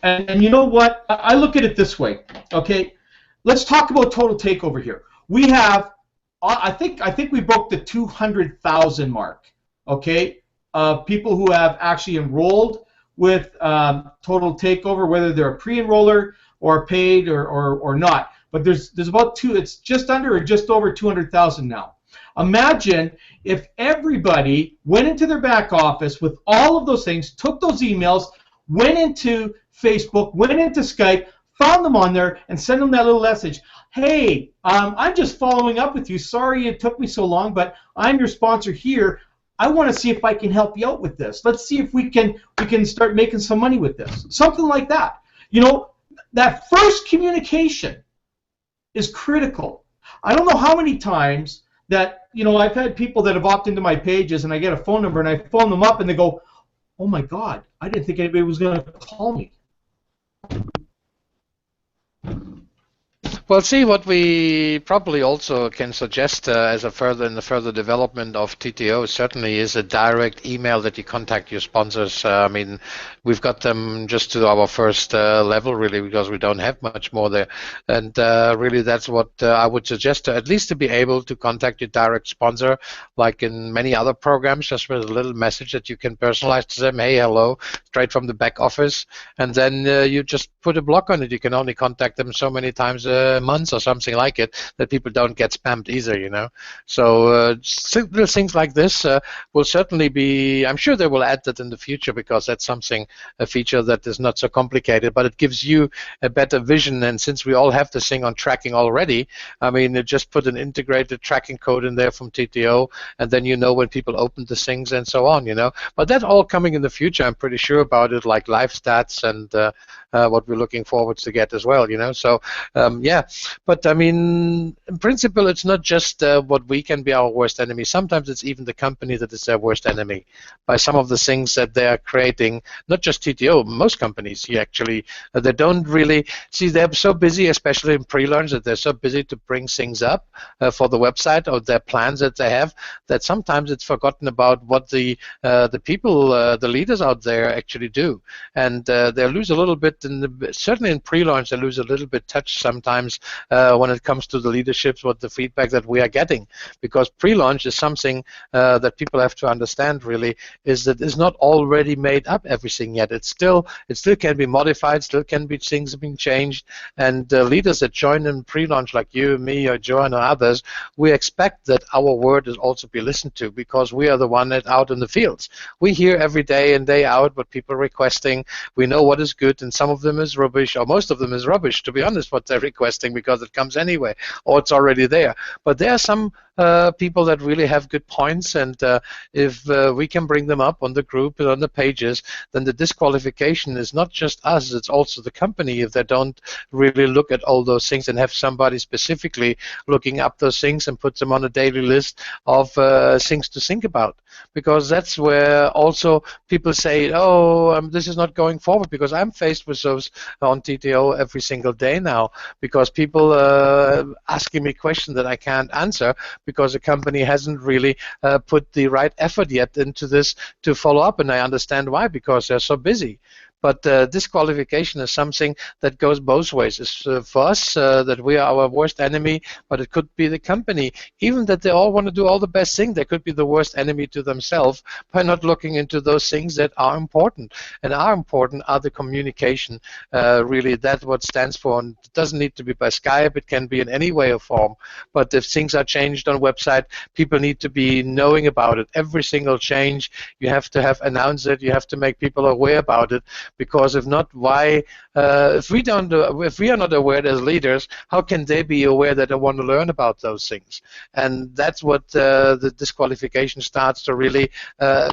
And you know what? I look at it this way. Okay? Let's talk about Total Takeover here. We have, I think we broke the 200,000 mark. Okay? People who have actually enrolled with Total Takeover, whether they're a pre-enroller or paid or not. But there's about it's just under or just over 200,000 now. Imagine if everybody went into their back office with all of those things, took those emails, went into Facebook, went into Skype, found them on there, and sent them that little message. Hey, I'm just following up with you. Sorry it took me so long, but I'm your sponsor here. I want to see if I can help you out with this. Let's see if we can start making some money with this. Something like that. You know, that first communication is critical. I don't know how many times that, you know, I've had people that have opted into my pages and I get a phone number and I phone them up and they go, oh my God, I didn't think anybody was going to call me. Well, see, what we probably also can suggest as in the further development of TTO certainly is a direct email that you contact your sponsors. I mean, we've got them just to our first level, really, because we don't have much more there. And really, that's what I would suggest, at least to be able to contact your direct sponsor, like in many other programs, just with a little message that you can personalize to them, hey, hello, straight from the back office. And then you just put a block on it. You can only contact them so many times months or something like it, that people don't get spammed either, you know. So little things like this will certainly be, I'm sure they will add that in the future, because that's a feature that is not so complicated, but it gives you a better vision. And since we all have this thing on tracking already, I mean, just put an integrated tracking code in there from TTO, and then you know when people open the things and so on, you know. But that's all coming in the future, I'm pretty sure about it, like live stats and what we're looking forward to get as well, you know. So yeah, but I mean, in principle, it's not just what we can be our worst enemy. Sometimes it's even the company that is their worst enemy by some of the things that they are creating. Not just TTO, most companies here actually, they don't really see, they're so busy, especially in pre-launch, that they're so busy to bring things up for the website or their plans that they have, that sometimes it's forgotten about what the people, the leaders out there actually do, and they lose a little bit. Certainly in pre-launch, they lose a little bit touch sometimes when it comes to the leaderships, what the feedback that we are getting, because pre-launch is something that people have to understand really, is that it's not already made up everything yet. It still can be modified, still can be things being changed, and leaders that join in pre-launch, like you, me, or Joanne, or others, we expect that our word is also be listened to, because we are the one that out in the fields. We hear every day and day out what people are requesting. We know what is good, and some of them is rubbish, or most of them is rubbish, to be honest, what they're requesting, because it comes anyway, or it's already there. But there are some people that really have good points, and if we can bring them up on the group and on the pages, then the disqualification is not just us, it's also the company if they don't really look at all those things and have somebody specifically looking up those things and put them on a daily list of things to think about. Because that's where also people say, oh, this is not going forward, because I'm faced with those on TTO every single day now, because people asking me questions that I can't answer, because the company hasn't really put the right effort yet into this to follow up, and I understand why, because they're so busy. But disqualification is something that goes both ways. It's for us that we are our worst enemy, but it could be the company. Even that they all want to do all the best things, they could be the worst enemy to themselves by not looking into those things that are important. And are important are the communication. Really, that's what stands for. And it doesn't need to be by Skype. It can be in any way or form. But if things are changed on a website, people need to be knowing about it. Every single change, you have to have announced it. You have to make people aware about it. because if not, why? If we are not aware as leaders, how can they be aware that they want to learn about those things? And that's what the disqualification starts to really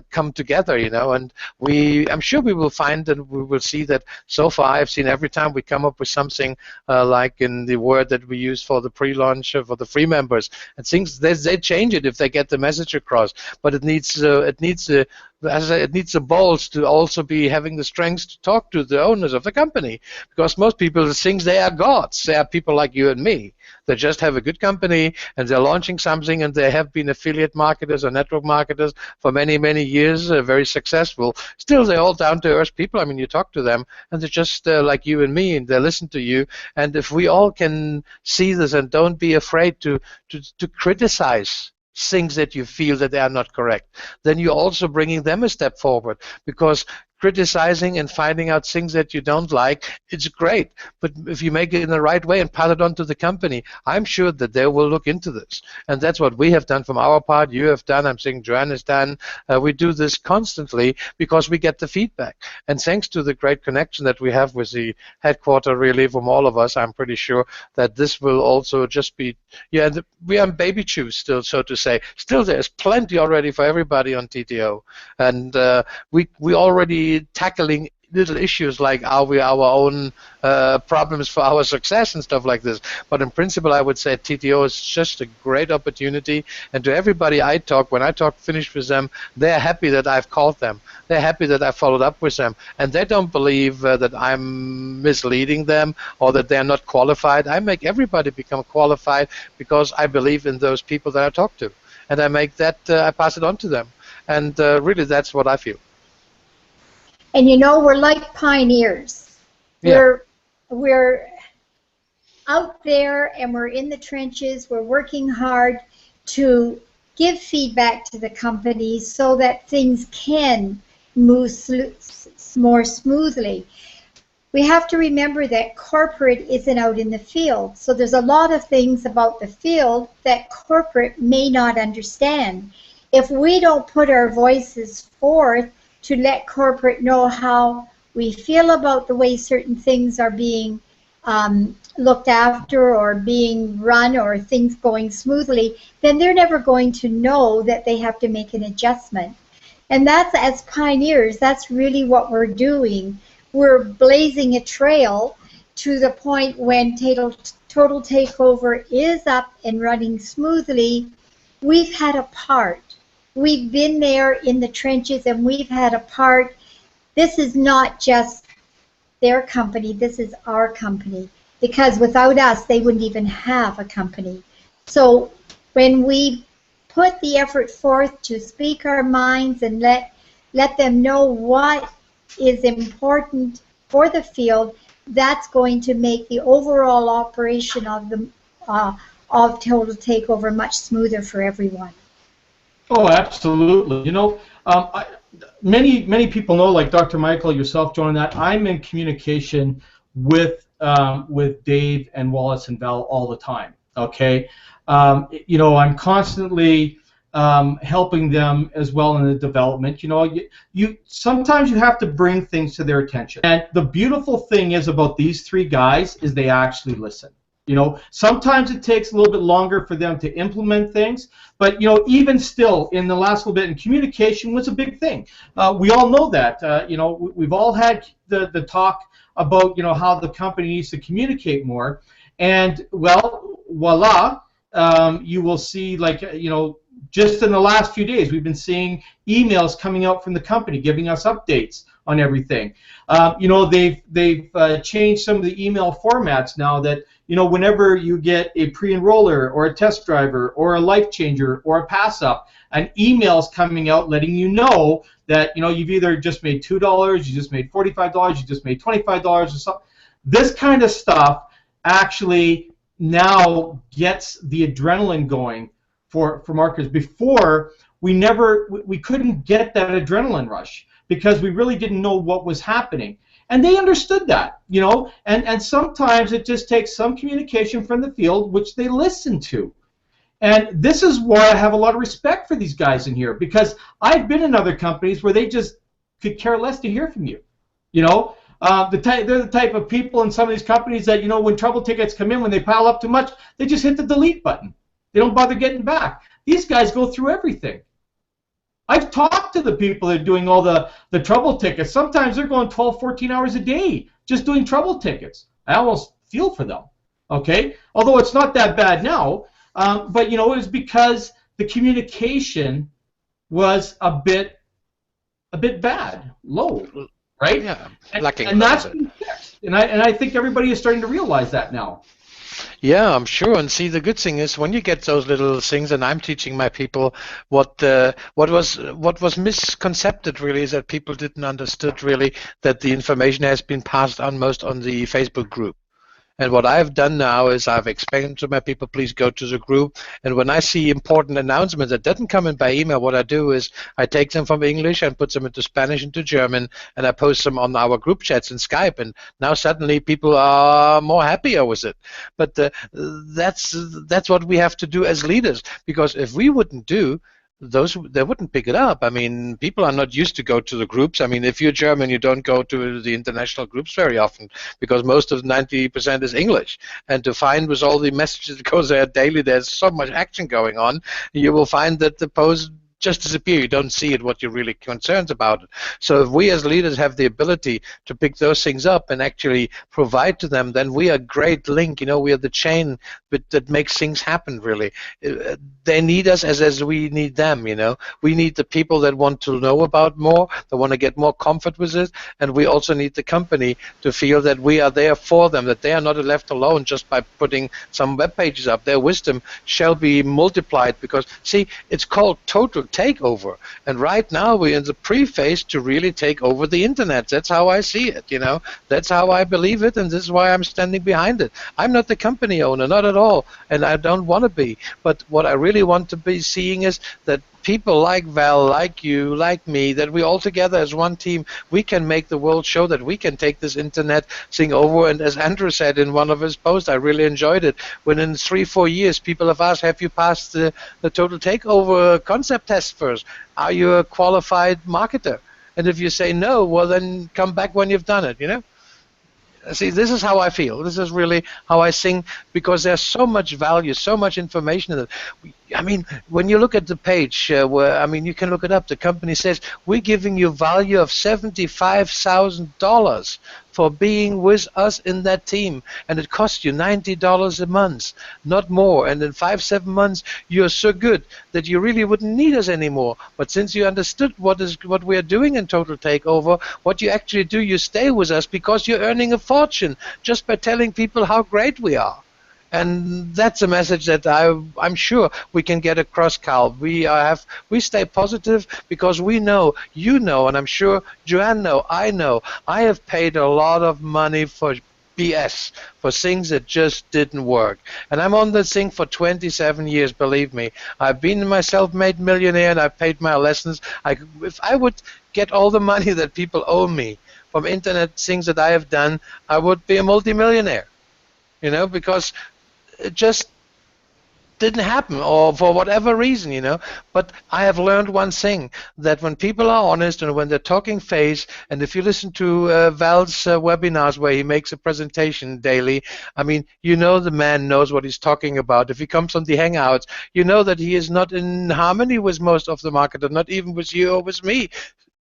come together, And I'm sure we will find and we will see that so far I've seen every time we come up with something like in the word that we use for the pre-launch for the free members, and things they change it if they get the message across. But it needs as I say, it needs the balls to also be having the strength to talk to the owners of the company, because most people think they are gods. They are people like you and me. They just have a good company and they're launching something, and they have been affiliate marketers or network marketers for many, many years, very successful. Still, they're all down-to-earth people. I mean, you talk to them and they're just like you and me, and they listen to you. And if we all can see this and don't be afraid to criticize things that you feel that they are not correct, then you're also bringing them a step forward, because criticizing and finding out things that you don't like, it's great, but if you make it in the right way and pass it on to the company, I'm sure that they will look into this. And that's what we have done from our part, you have done, I'm saying Joanne has done. We do this constantly because we get the feedback, and thanks to the great connection that we have with the headquarter, really, from all of us, I'm pretty sure that this will also just be, we are in baby shoes still, so to say. Still, there's plenty already for everybody on TTO, and we already tackling little issues like, are we our own problems for our success and stuff like this. But in principle, I would say TTO is just a great opportunity, and to everybody I talk, when I finish with them, they're happy that I've called them. They're happy that I followed up with them, and they don't believe that I'm misleading them or that they're not qualified. I make everybody become qualified because I believe in those people that I talk to, and I pass it on to them, and really that's what I feel. And we're like pioneers. Yeah. We're out there and we're in the trenches. We're working hard to give feedback to the companies so that things can move more smoothly. We have to remember that corporate isn't out in the field. So there's a lot of things about the field that corporate may not understand. If we don't put our voices forth to let corporate know how we feel about the way certain things are being looked after or being run or things going smoothly, then they're never going to know that they have to make an adjustment. And that's, as pioneers, that's really what we're doing. We're blazing a trail to the point when Total Takeover is up and running smoothly. We've had a part. We've been there in the trenches and we've had a part. This is not just their company, this is our company, because without us they wouldn't even have a company. So when we put the effort forth to speak our minds and let them know what is important for the field, that's going to make the overall operation of Total Takeover much smoother for everyone. Oh, absolutely. Many people know, like Dr. Michael, yourself, Joan, that I'm in communication with Dave and Wallace and Val all the time. Okay, I'm constantly helping them as well in the development. Sometimes you have to bring things to their attention. And the beautiful thing is about these three guys is they actually listen. Sometimes it takes a little bit longer for them to implement things, but even still, in the last little bit, and communication was a big thing. We all know that. We've all had the talk about how the company needs to communicate more, and well, voila, you will see, like, just in the last few days, we've been seeing emails coming out from the company giving us updates on everything. They've changed some of the email formats now that, whenever you get a pre-enroller or a test driver or a life changer or a pass up, an email's coming out letting you know that, you've either just made $2, you just made $45, you just made $25 or something. This kind of stuff actually now gets the adrenaline going for marketers. Before, we couldn't get that adrenaline rush because we really didn't know what was happening. And they understood that, and sometimes it just takes some communication from the field, which they listen to. And this is why I have a lot of respect for these guys in here, because I've been in other companies where they just could care less to hear from you. You know, they're the type of people in some of these companies that, you know, when trouble tickets come in, when they pile up too much, they just hit the delete button. They don't bother getting back. These guys go through everything. I've talked to the people that are doing all the trouble tickets. Sometimes they're going 12, 14 hours a day just doing trouble tickets. I almost feel for them, okay? Although it's not that bad now, but, you know, it was because the communication was a bit bad, low, right? Yeah, and that's been fixed. And I think everybody is starting to realize that now. Yeah, I'm sure. And see, the good thing is when you get those little things, and I'm teaching my people what was misconcepted really is that people didn't understood really that the information has been passed on most on the Facebook group. And what I've done now is I've explained to my people, please go to the group. And when I see important announcements that doesn't come in by email, what I do is I take them from English and put them into Spanish, into German, and I post them on our group chats in Skype. And now suddenly people are more happier with it. But that's what we have to do as leaders, because if we wouldn't do, they wouldn't pick it up. I mean, people are not used to go to the groups. I mean, if you're German, you don't go to the international groups very often because most of 90% is English. And to find with all the messages that goes there daily, there's so much action going on, you will find that the post just disappear. You don't see it, what you're really concerned about it. So if we as leaders have the ability to pick those things up and actually provide to them, then we are a great link. You know, we are the chain that makes things happen, really. They need us as we need them, you know. We need the people that want to know about more, that want to get more comfort with it, and we also need the company to feel that we are there for them, that they are not left alone just by putting some web pages up. Their wisdom shall be multiplied because, see, it's called total takeover, and right now we're in the pre-phase to really take over the internet. That's how I see it, you know. That's how I believe it, and this is why I'm standing behind it. I'm not the company owner, not at all, and I don't want to be, but what I really want to be seeing is that people like Val, like you, like me, that we all together as one team, we can make the world show that we can take this internet thing over. And as Andrew said in one of his posts, I really enjoyed it, when in 3-4 years people have asked, have you passed the total takeover concept test first? Are you a qualified marketer? And if you say no, well then come back when you've done it, you know? See, this is how I feel. This is really how I think, because there's so much value, so much information in it. I mean, when you look at the page, where, I mean, you can look it up. The company says, we're giving you value of $75,000 for being with us in that team. And it costs you $90 a month, not more. And in 5-7 months, you're so good that you really wouldn't need us anymore. But since you understood what we are doing in Total Takeover, what you actually do, you stay with us because you're earning a fortune just by telling people how great we are. And that's a message that I'm sure we can get across, Carl. We stay positive because we know, you know, and I'm sure Joanne I have paid a lot of money for BS, for things that just didn't work. And I'm on this thing for 27 years, believe me. I've been my self-made millionaire and I've paid my lessons. If I would get all the money that people owe me from internet things that I have done, I would be a multimillionaire. You know, because it just didn't happen, or for whatever reason, you know. But I have learned one thing, that when people are honest and when they're talking face, and if you listen to Val's webinars where he makes a presentation daily, I mean, you know the man knows what he's talking about. If he comes on the Hangouts, you know that he is not in harmony with most of the market, not even with you or with me.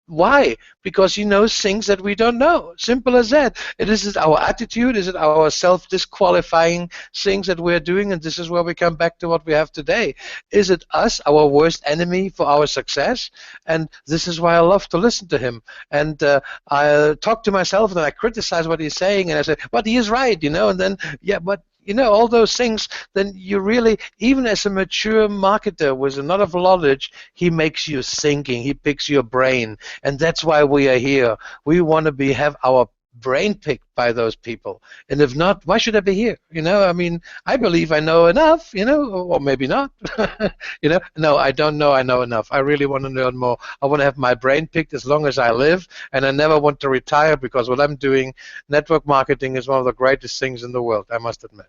Why? Because he knows things that we don't know. Simple as that. Is it our attitude? Is it our self-disqualifying things that we're doing? And this is where we come back to what we have today. Is it us, our worst enemy for our success? And this is why I love to listen to him. And I talk to myself and I criticize what he's saying and I say, but he is right, you know, and then, yeah, but you know, all those things, then you really, even as a mature marketer with a lot of knowledge, he makes you thinking, he picks your brain, and that's why we are here. We want to have our brain picked by those people, and if not, why should I be here? You know, I mean, I believe I know enough, you know, or maybe not. You know, no, I don't know I know enough. I really want to learn more. I want to have my brain picked as long as I live, and I never want to retire, because what I'm doing, network marketing, is one of the greatest things in the world, I must admit.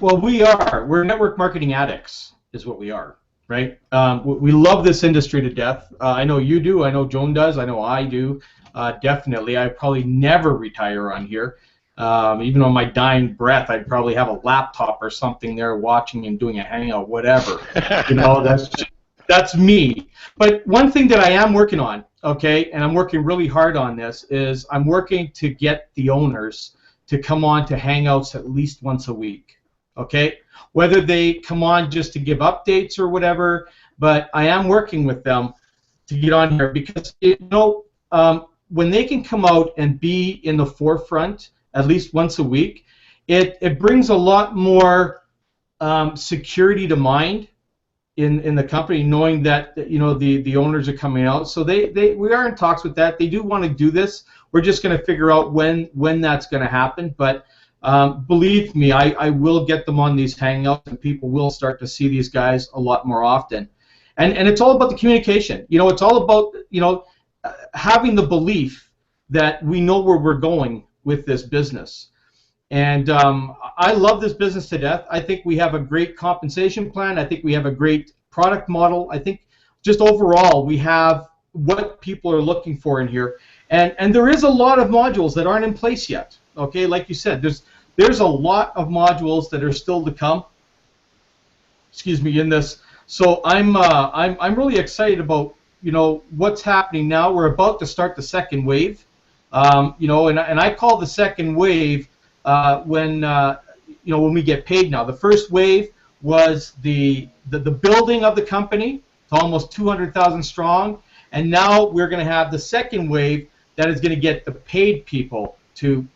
Well, we're network marketing addicts, is what we are. And we want to right? We love this industry to death. I know you do. I know Joan does. I know I do. Definitely. I probably never retire on here. Even on my dying breath, I'd probably have a laptop or something there watching and doing a hangout, whatever. You know, that's me. But one thing that I am working on, okay, and I'm working really hard on this, is I'm working to get the owners to come on to hangouts at least once a week, okay? Whether they come on just to give updates or whatever, but I am working with them to get on here because, when they can come out and be in the forefront at least once a week, it brings a lot more security to mind in the company, knowing that the owners are coming out. So we are in talks with that. They do want to do this. We're just going to figure out when that's going to happen. But believe me, I will get them on these hangouts, and people will start to see these guys a lot more often. And it's all about the communication. It's all about having the belief that we know where we're going with this business. And I love this business to death. I think we have a great compensation plan. I think we have a great product model. I think just overall we have what people are looking for in here. And there is a lot of modules that aren't in place yet. Okay, like you said, there's a lot of modules that are still to come. Excuse me, in this. So I'm really excited about what's happening now. We're about to start the second wave. And I call the second wave when we get paid now. The first wave was the building of the company to almost 200,000 strong, and now we're going to have the second wave that is going to get the paid people to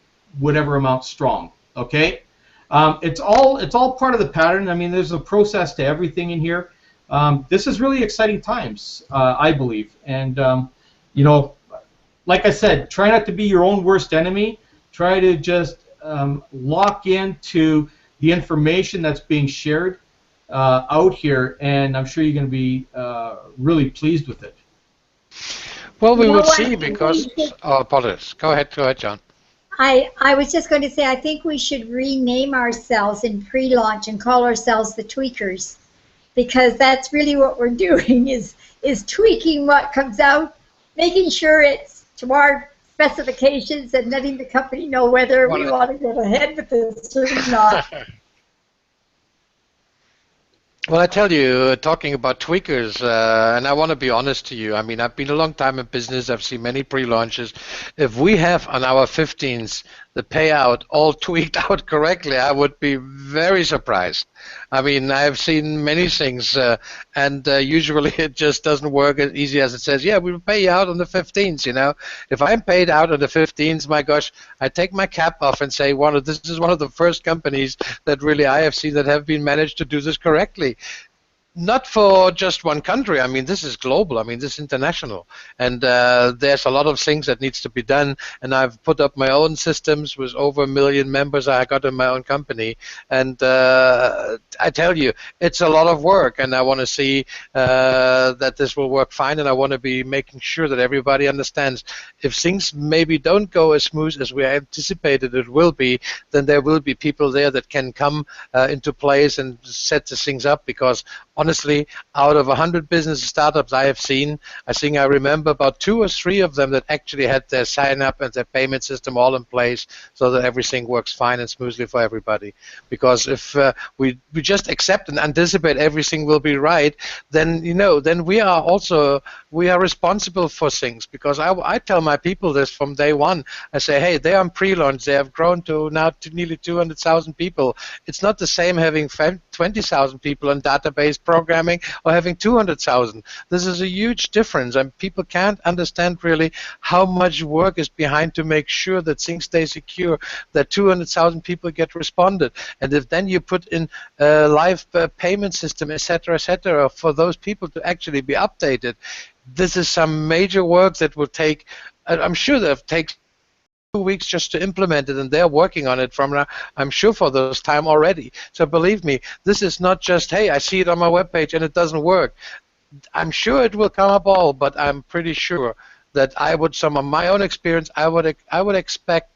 whatever amount strong. Okay, it's all part of the pattern. I mean, there's a process to everything in here. This is really exciting times, I believe, and like I said, try not to be your own worst enemy. Try to just lock into the information that's being shared out here, and I'm sure you're going to be really pleased with it. Well, we will see because... Oh, apologies. Go ahead, John. I was just going to say, I think we should rename ourselves in pre-launch and call ourselves the Tweakers, because that's really what we're doing, is tweaking what comes out, making sure it's to our specifications and letting the company know whether we want to go ahead with this or not. Well, I tell you, talking about tweakers, and I want to be honest to you, I mean, I've been a long time in business, I've seen many pre-launches. If we have on our 15s the payout all tweaked out correctly, I would be very surprised. I mean, I've seen many things, and usually it just doesn't work as easy as it says, yeah, we'll pay you out on the 15s, If I'm paid out on the 15s, my gosh, I take my cap off and say, this is one of the first companies that really I have seen that have been managed to do this correctly. Not for just one country. I mean, this is global. I mean, this is international. And there's a lot of things that needs to be done. And I've put up my own systems with over 1 million members I got in my own company. And I tell you, it's a lot of work. And I want to see that this will work fine. And I want to be making sure that everybody understands if things maybe don't go as smooth as we anticipated it will be, then there will be people there that can come into place and set the things up, because honestly, out of 100 business startups I have seen, I think I remember about 2 or 3 of them that actually had their sign-up and their payment system all in place so that everything works fine and smoothly for everybody. Because if we just accept and anticipate everything will be right, then then we are responsible for things. Because I tell my people this from day one. I say, hey, they are on pre-launch. They have grown to now to nearly 200,000 people. It's not the same having 20,000 people on database programming or having 200,000. This is a huge difference, and people can't understand really how much work is behind to make sure that things stay secure, that 200,000 people get responded, and if then you put in a live payment system, etc., for those people to actually be updated, this is some major work that will take, I'm sure that takes 2 weeks just to implement it, and they're working on it from now, I'm sure, for this time already. So believe me, this is not just, hey, I see it on my webpage and it doesn't work. I'm sure it will come up all, but I'm pretty sure that some of my own experience, I would expect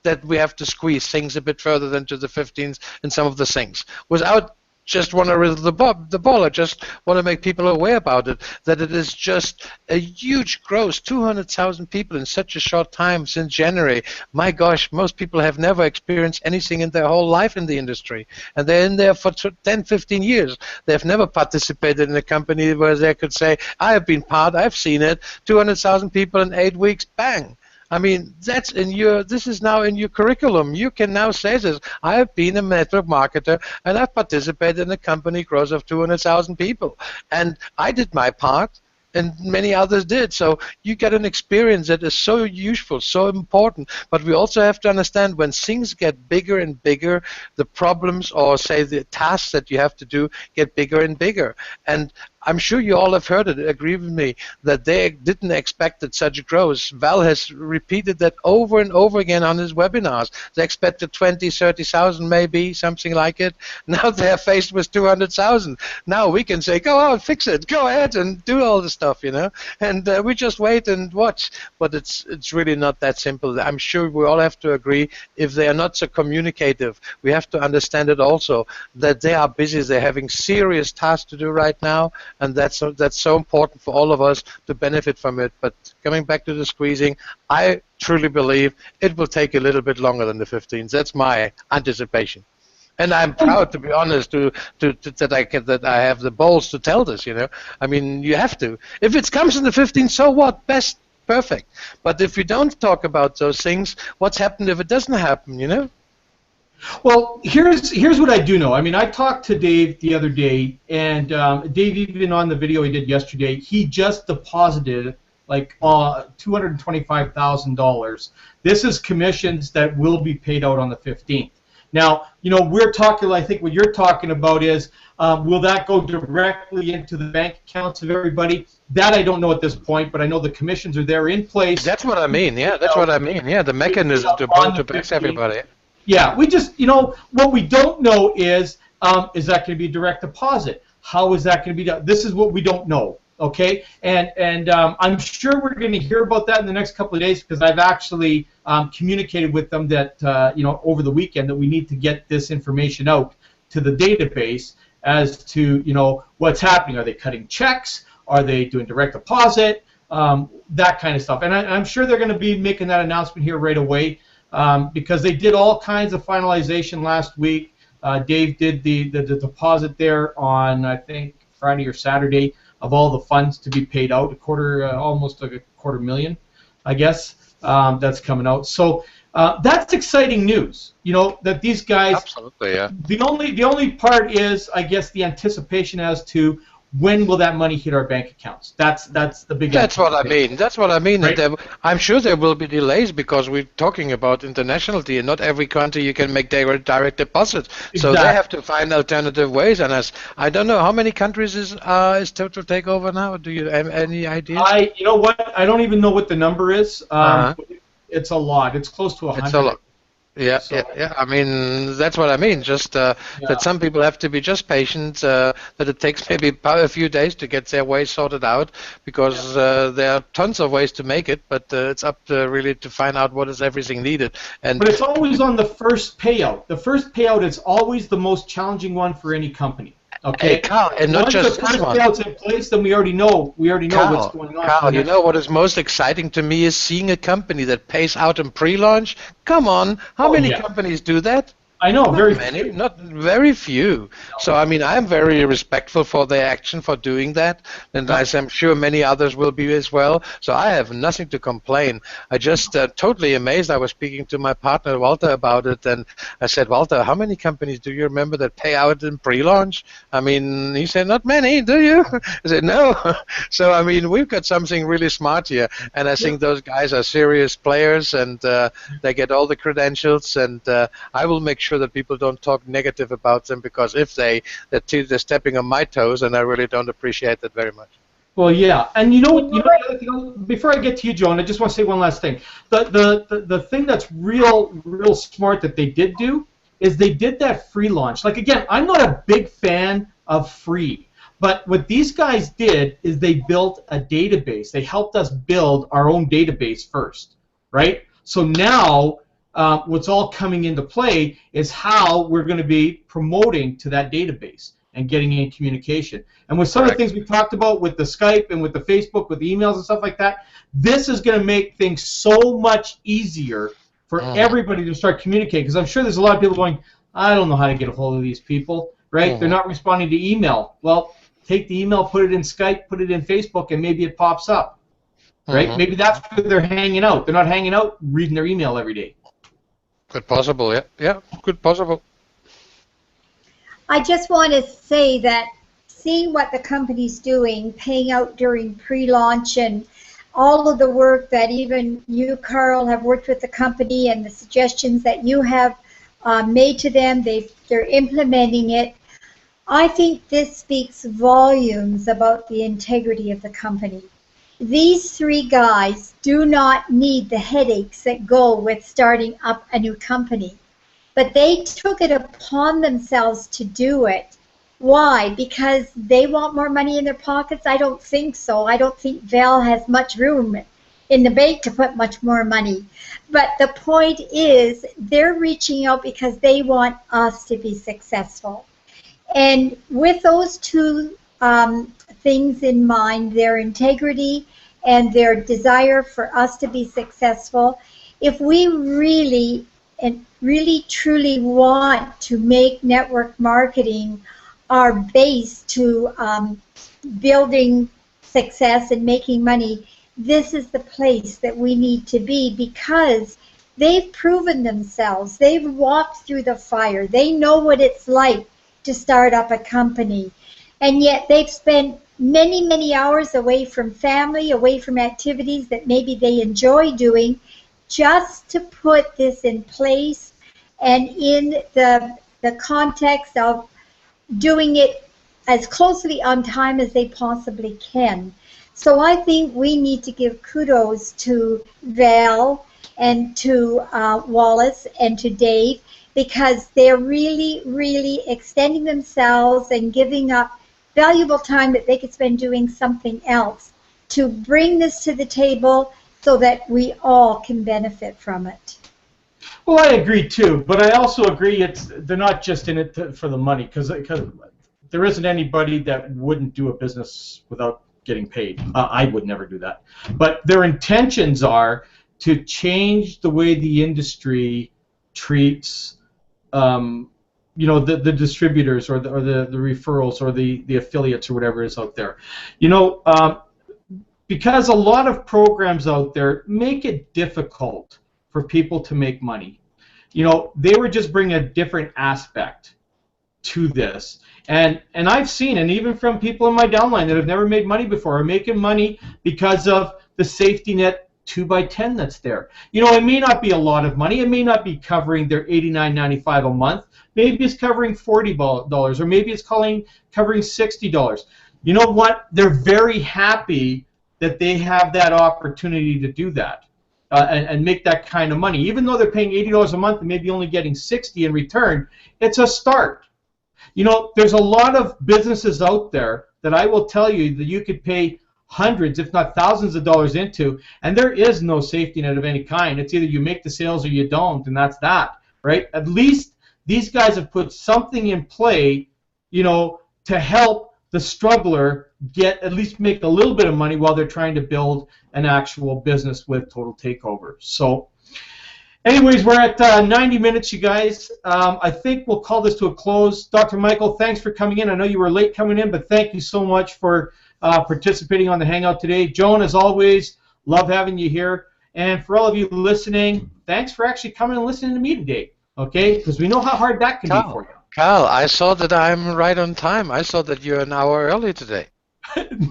that we have to squeeze things a bit further than to the 15s in some of the things. Without just want to rid the ball. I just want to make people aware about it, that it is just a huge growth, 200,000 people in such a short time since January. My gosh, most people have never experienced anything in their whole life in the industry, and they're in there for 10, 15 years. They've never participated in a company where they could say, I have been part, I've seen it, 200,000 people in 8 weeks, bang. I mean, that's in this is now in your curriculum. You can now say this. I have been a network marketer, and I've participated in a company growth of 200,000 people. And I did my part, and many others did. So you get an experience that is so useful, so important. But we also have to understand when things get bigger and bigger, the problems, or say the tasks that you have to do, get bigger and bigger. And I'm sure you all have heard it, agree with me, that they didn't expect that such growth. Val has repeated that over and over again on his webinars. They expected 20, 30,000 maybe, something like it. Now they're faced with 200,000. Now we can say, go out, fix it, go ahead and do all the stuff, you know. And we just wait and watch. But it's really not that simple. I'm sure we all have to agree, if they are not so communicative, we have to understand it also, that they are busy, they're having serious tasks to do right now, and that's so important for all of us to benefit from it. But coming back to the squeezing, I truly believe it will take a little bit longer than the 15th. That's my anticipation. And I'm proud, to be honest, that I have the balls to tell this, you know. I mean, you have to. If it comes in the 15th, so what? Best, perfect. But if we don't talk about those things, what's happened if it doesn't happen, you know? Well, here's what I do know. I mean, I talked to Dave the other day, and Dave, even on the video he did yesterday, he just deposited like $225,000. This is commissions that will be paid out on the 15th. Now, you know, we're talking, I think what you're talking about is, will that go directly into the bank accounts of everybody? That I don't know at this point, but I know the commissions are there in place. That's what I mean, yeah, that's what I mean, yeah, the mechanism to protect everybody. Yeah, we just, you know, what we don't know is that going to be direct deposit? How is that going to be done? This is what we don't know, okay? And I'm sure we're going to hear about that in the next couple of days, because I've actually communicated with them that, you know, over the weekend, that we need to get this information out to the database as to, you know, what's happening. Are they cutting checks? Are they doing direct deposit? That kind of stuff. And I'm sure they're going to be making that announcement here right away. Because they did all kinds of finalization last week. Dave did the deposit there on, I think, Friday or Saturday, of all the funds to be paid out, almost like $250,000, I guess, that's coming out. So that's exciting news, you know, that these guys. Absolutely, yeah. The only part is, I guess, the anticipation as to when will that money hit our bank accounts? That's the big. That's what I mean. That's what I mean. Right? I'm sure there will be delays, because we're talking about internationality, and not every country you can make direct deposits. Exactly. So they have to find alternative ways. And I don't know how many countries is total takeover now. Do you have any idea? You know what? I don't even know what the number is. It's a lot. It's close to 100. It's a lot. Yeah, So, yeah. I mean, that's what I mean. Just that some people have to be just patient. That it takes maybe a few days to get their way sorted out, because there are tons of ways to make it. But it's up to really to find out what is everything needed. but it's always on the first payout. The first payout is always the most challenging one for any company. Okay. Hey, Carl, and not Once just the first this one. payout's in place, then we already know what's going on. Carl, you know what is most exciting to me is seeing a company that pays out in pre-launch. Come on, how many companies do that? I know, Not very few. So I mean, I'm very respectful for their action for doing that, and as I'm sure many others will be as well. So I have nothing to complain. I just totally amazed. I was speaking to my partner Walter about it, and I said, Walter, how many companies do you remember that pay out in pre-launch? I mean, he said, not many, do you? I said, no. So I mean, we've got something really smart here, and I think those guys are serious players, and they get all the credentials, and I will make sure that people don't talk negative about them, because if they're stepping on my toes, and I really don't appreciate that very much. Well, yeah, and you know, before I get to you, Joan, I just want to say one last thing. The thing that's real smart that they did do is they did that free launch. Like, again, I'm not a big fan of free, but what these guys did is they built a database. They helped us build our own database first, right? So now what's all coming into play is how we're going to be promoting to that database and getting in communication. And with some of the things we talked about with the Skype and with the Facebook, with the emails and stuff like that, this is going to make things so much easier for everybody to start communicating. Because I'm sure there's a lot of people going, I don't know how to get a hold of these people, right? They're not responding to email. Well, take the email, put it in Skype, put it in Facebook, and maybe it pops up, right? Maybe that's where they're hanging out. They're not hanging out reading their email every day. Good possible, yeah. Yeah, good possible. I just want to say that seeing what the company's doing, paying out during pre-launch, and all of the work that even you, Carl, have worked with the company, and the suggestions that you have made to them, they're implementing it. I think this speaks volumes about the integrity of the company. These three guys do not need the headaches that go with starting up a new company. But they took it upon themselves to do it. Why? Because they want more money in their pockets? I don't think so. I don't think Val has much room in the bank to put much more money. But the point is, they're reaching out because they want us to be successful. And with those two things in mind, their integrity and their desire for us to be successful, if we really truly want to make network marketing our base to building success and making money, this is the place that we need to be, because they've proven themselves. They've walked through the fire. They know what it's like to start up a company. And yet they've spent many, many hours away from family, away from activities that maybe they enjoy doing, just to put this in place and in the context of doing it as closely on time as they possibly can. So I think we need to give kudos to Val and to Wallace and to Dave, because they're really, really extending themselves and giving up valuable time that they could spend doing something else to bring this to the table so that we all can benefit from it. Well, I agree too, but I also agree they're not just in it for the money, because there isn't anybody that wouldn't do a business without getting paid. I would never do that. But their intentions are to change the way the industry treats the distributors or the referrals or the affiliates or whatever is out there. Because a lot of programs out there make it difficult for people to make money. They were just bringing a different aspect to this. And I've seen, and even from people in my downline that have never made money before, are making money because of the safety net 2x10 that's there. It may not be a lot of money. It may not be covering their $89.95 a month. Maybe it's covering $40, or maybe it's covering $60. You know what? They're very happy that they have that opportunity to do that and make that kind of money. Even though they're paying $80 a month and maybe only getting $60 in return, it's a start. There's a lot of businesses out there that I will tell you that you could pay hundreds, if not thousands of dollars into, and there is no safety net of any kind. It's either you make the sales or you don't, and that's that, right? At least these guys have put something in play, to help the struggler at least make a little bit of money while they're trying to build an actual business with Total Takeover. So anyways, we're at 90 minutes, you guys. I think we'll call this to a close. Dr. Michael, thanks for coming in. I know you were late coming in, but thank you so much for participating on the Hangout today. Joan, as always, love having you here. And for all of you listening, thanks for actually coming and listening to me today, okay? Because we know how hard that can be for you. Carl, I saw that I'm right on time. I saw that you're an hour early today.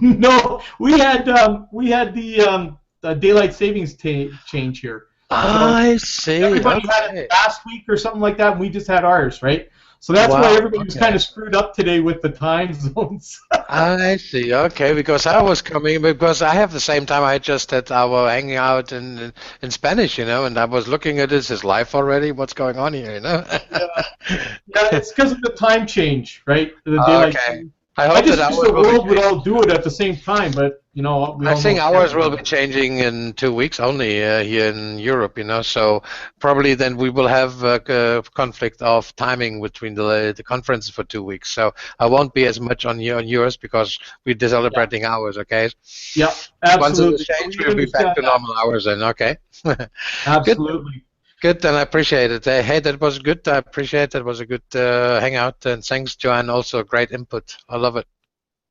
No, we had the daylight savings change here. I see. Everybody had it last week or something like that, and we just had ours, right? So that's why everybody was kind of screwed up today with the time zones. I see. Okay, because I was coming, because I have the same time. I just had our hanging out in Spanish, and I was looking at this. Is live already? What's going on here, Yeah, it's because of the time change, right? The daylight change. I hope just wish the world would all do it at the same time, but you know, we I all think know ours will scheduling. be changing in 2 weeks only here in Europe, you know. So probably then we will have a conflict of timing between the conferences for 2 weeks. So I won't be as much on yours because we're Yeah, celebrating ours. Okay. yeah, Once it is absolutely. So changed, we we'll be back understand to that. normal hours then. Okay. Good. Absolutely. Good, and I appreciate it. Hey, that was good. I appreciate that. It was a good hangout, and thanks, Joanne. Also, great input. I love it.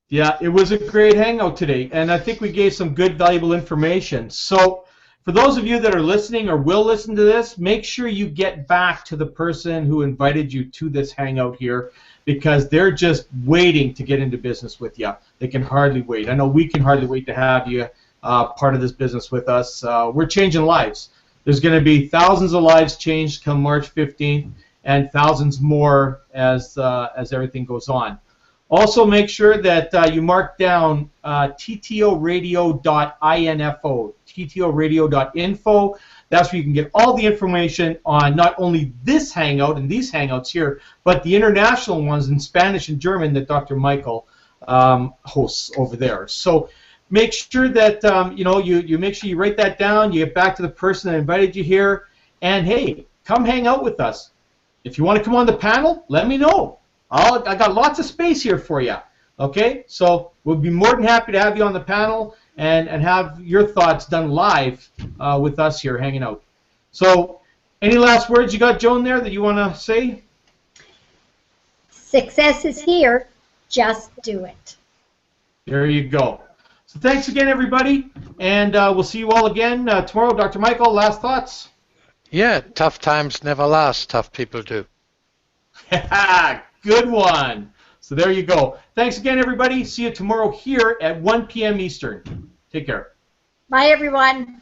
Yeah, it was a great hangout today, and I think we gave some good, valuable information. So, for those of you that are listening or will listen to this, make sure you get back to the person who invited you to this hangout here, because they're just waiting to get into business with you. They can hardly wait. I know we can hardly wait to have you part of this business with us. We're changing lives. There's going to be thousands of lives changed come March 15th, and thousands more as everything goes on. Also, make sure that you mark down ttoradio.info, ttoradio.info. That's where you can get all the information on not only this hangout and these hangouts here, but the international ones in Spanish and German that Dr. Michael hosts over there. So make sure that you make sure you write that down. You get back to the person that invited you here, and hey, come hang out with us. If you want to come on the panel, let me know. I got lots of space here for you. Okay, so we'll be more than happy to have you on the panel and have your thoughts done live with us here hanging out. So, any last words you got, Joan, there that you want to say? Success is here. Just do it. There you go. So thanks again, everybody, and we'll see you all again tomorrow. Dr. Michael, last thoughts? Yeah, tough times never last. Tough people do. Good one. So there you go. Thanks again, everybody. See you tomorrow here at 1 p.m. Eastern. Take care. Bye, everyone.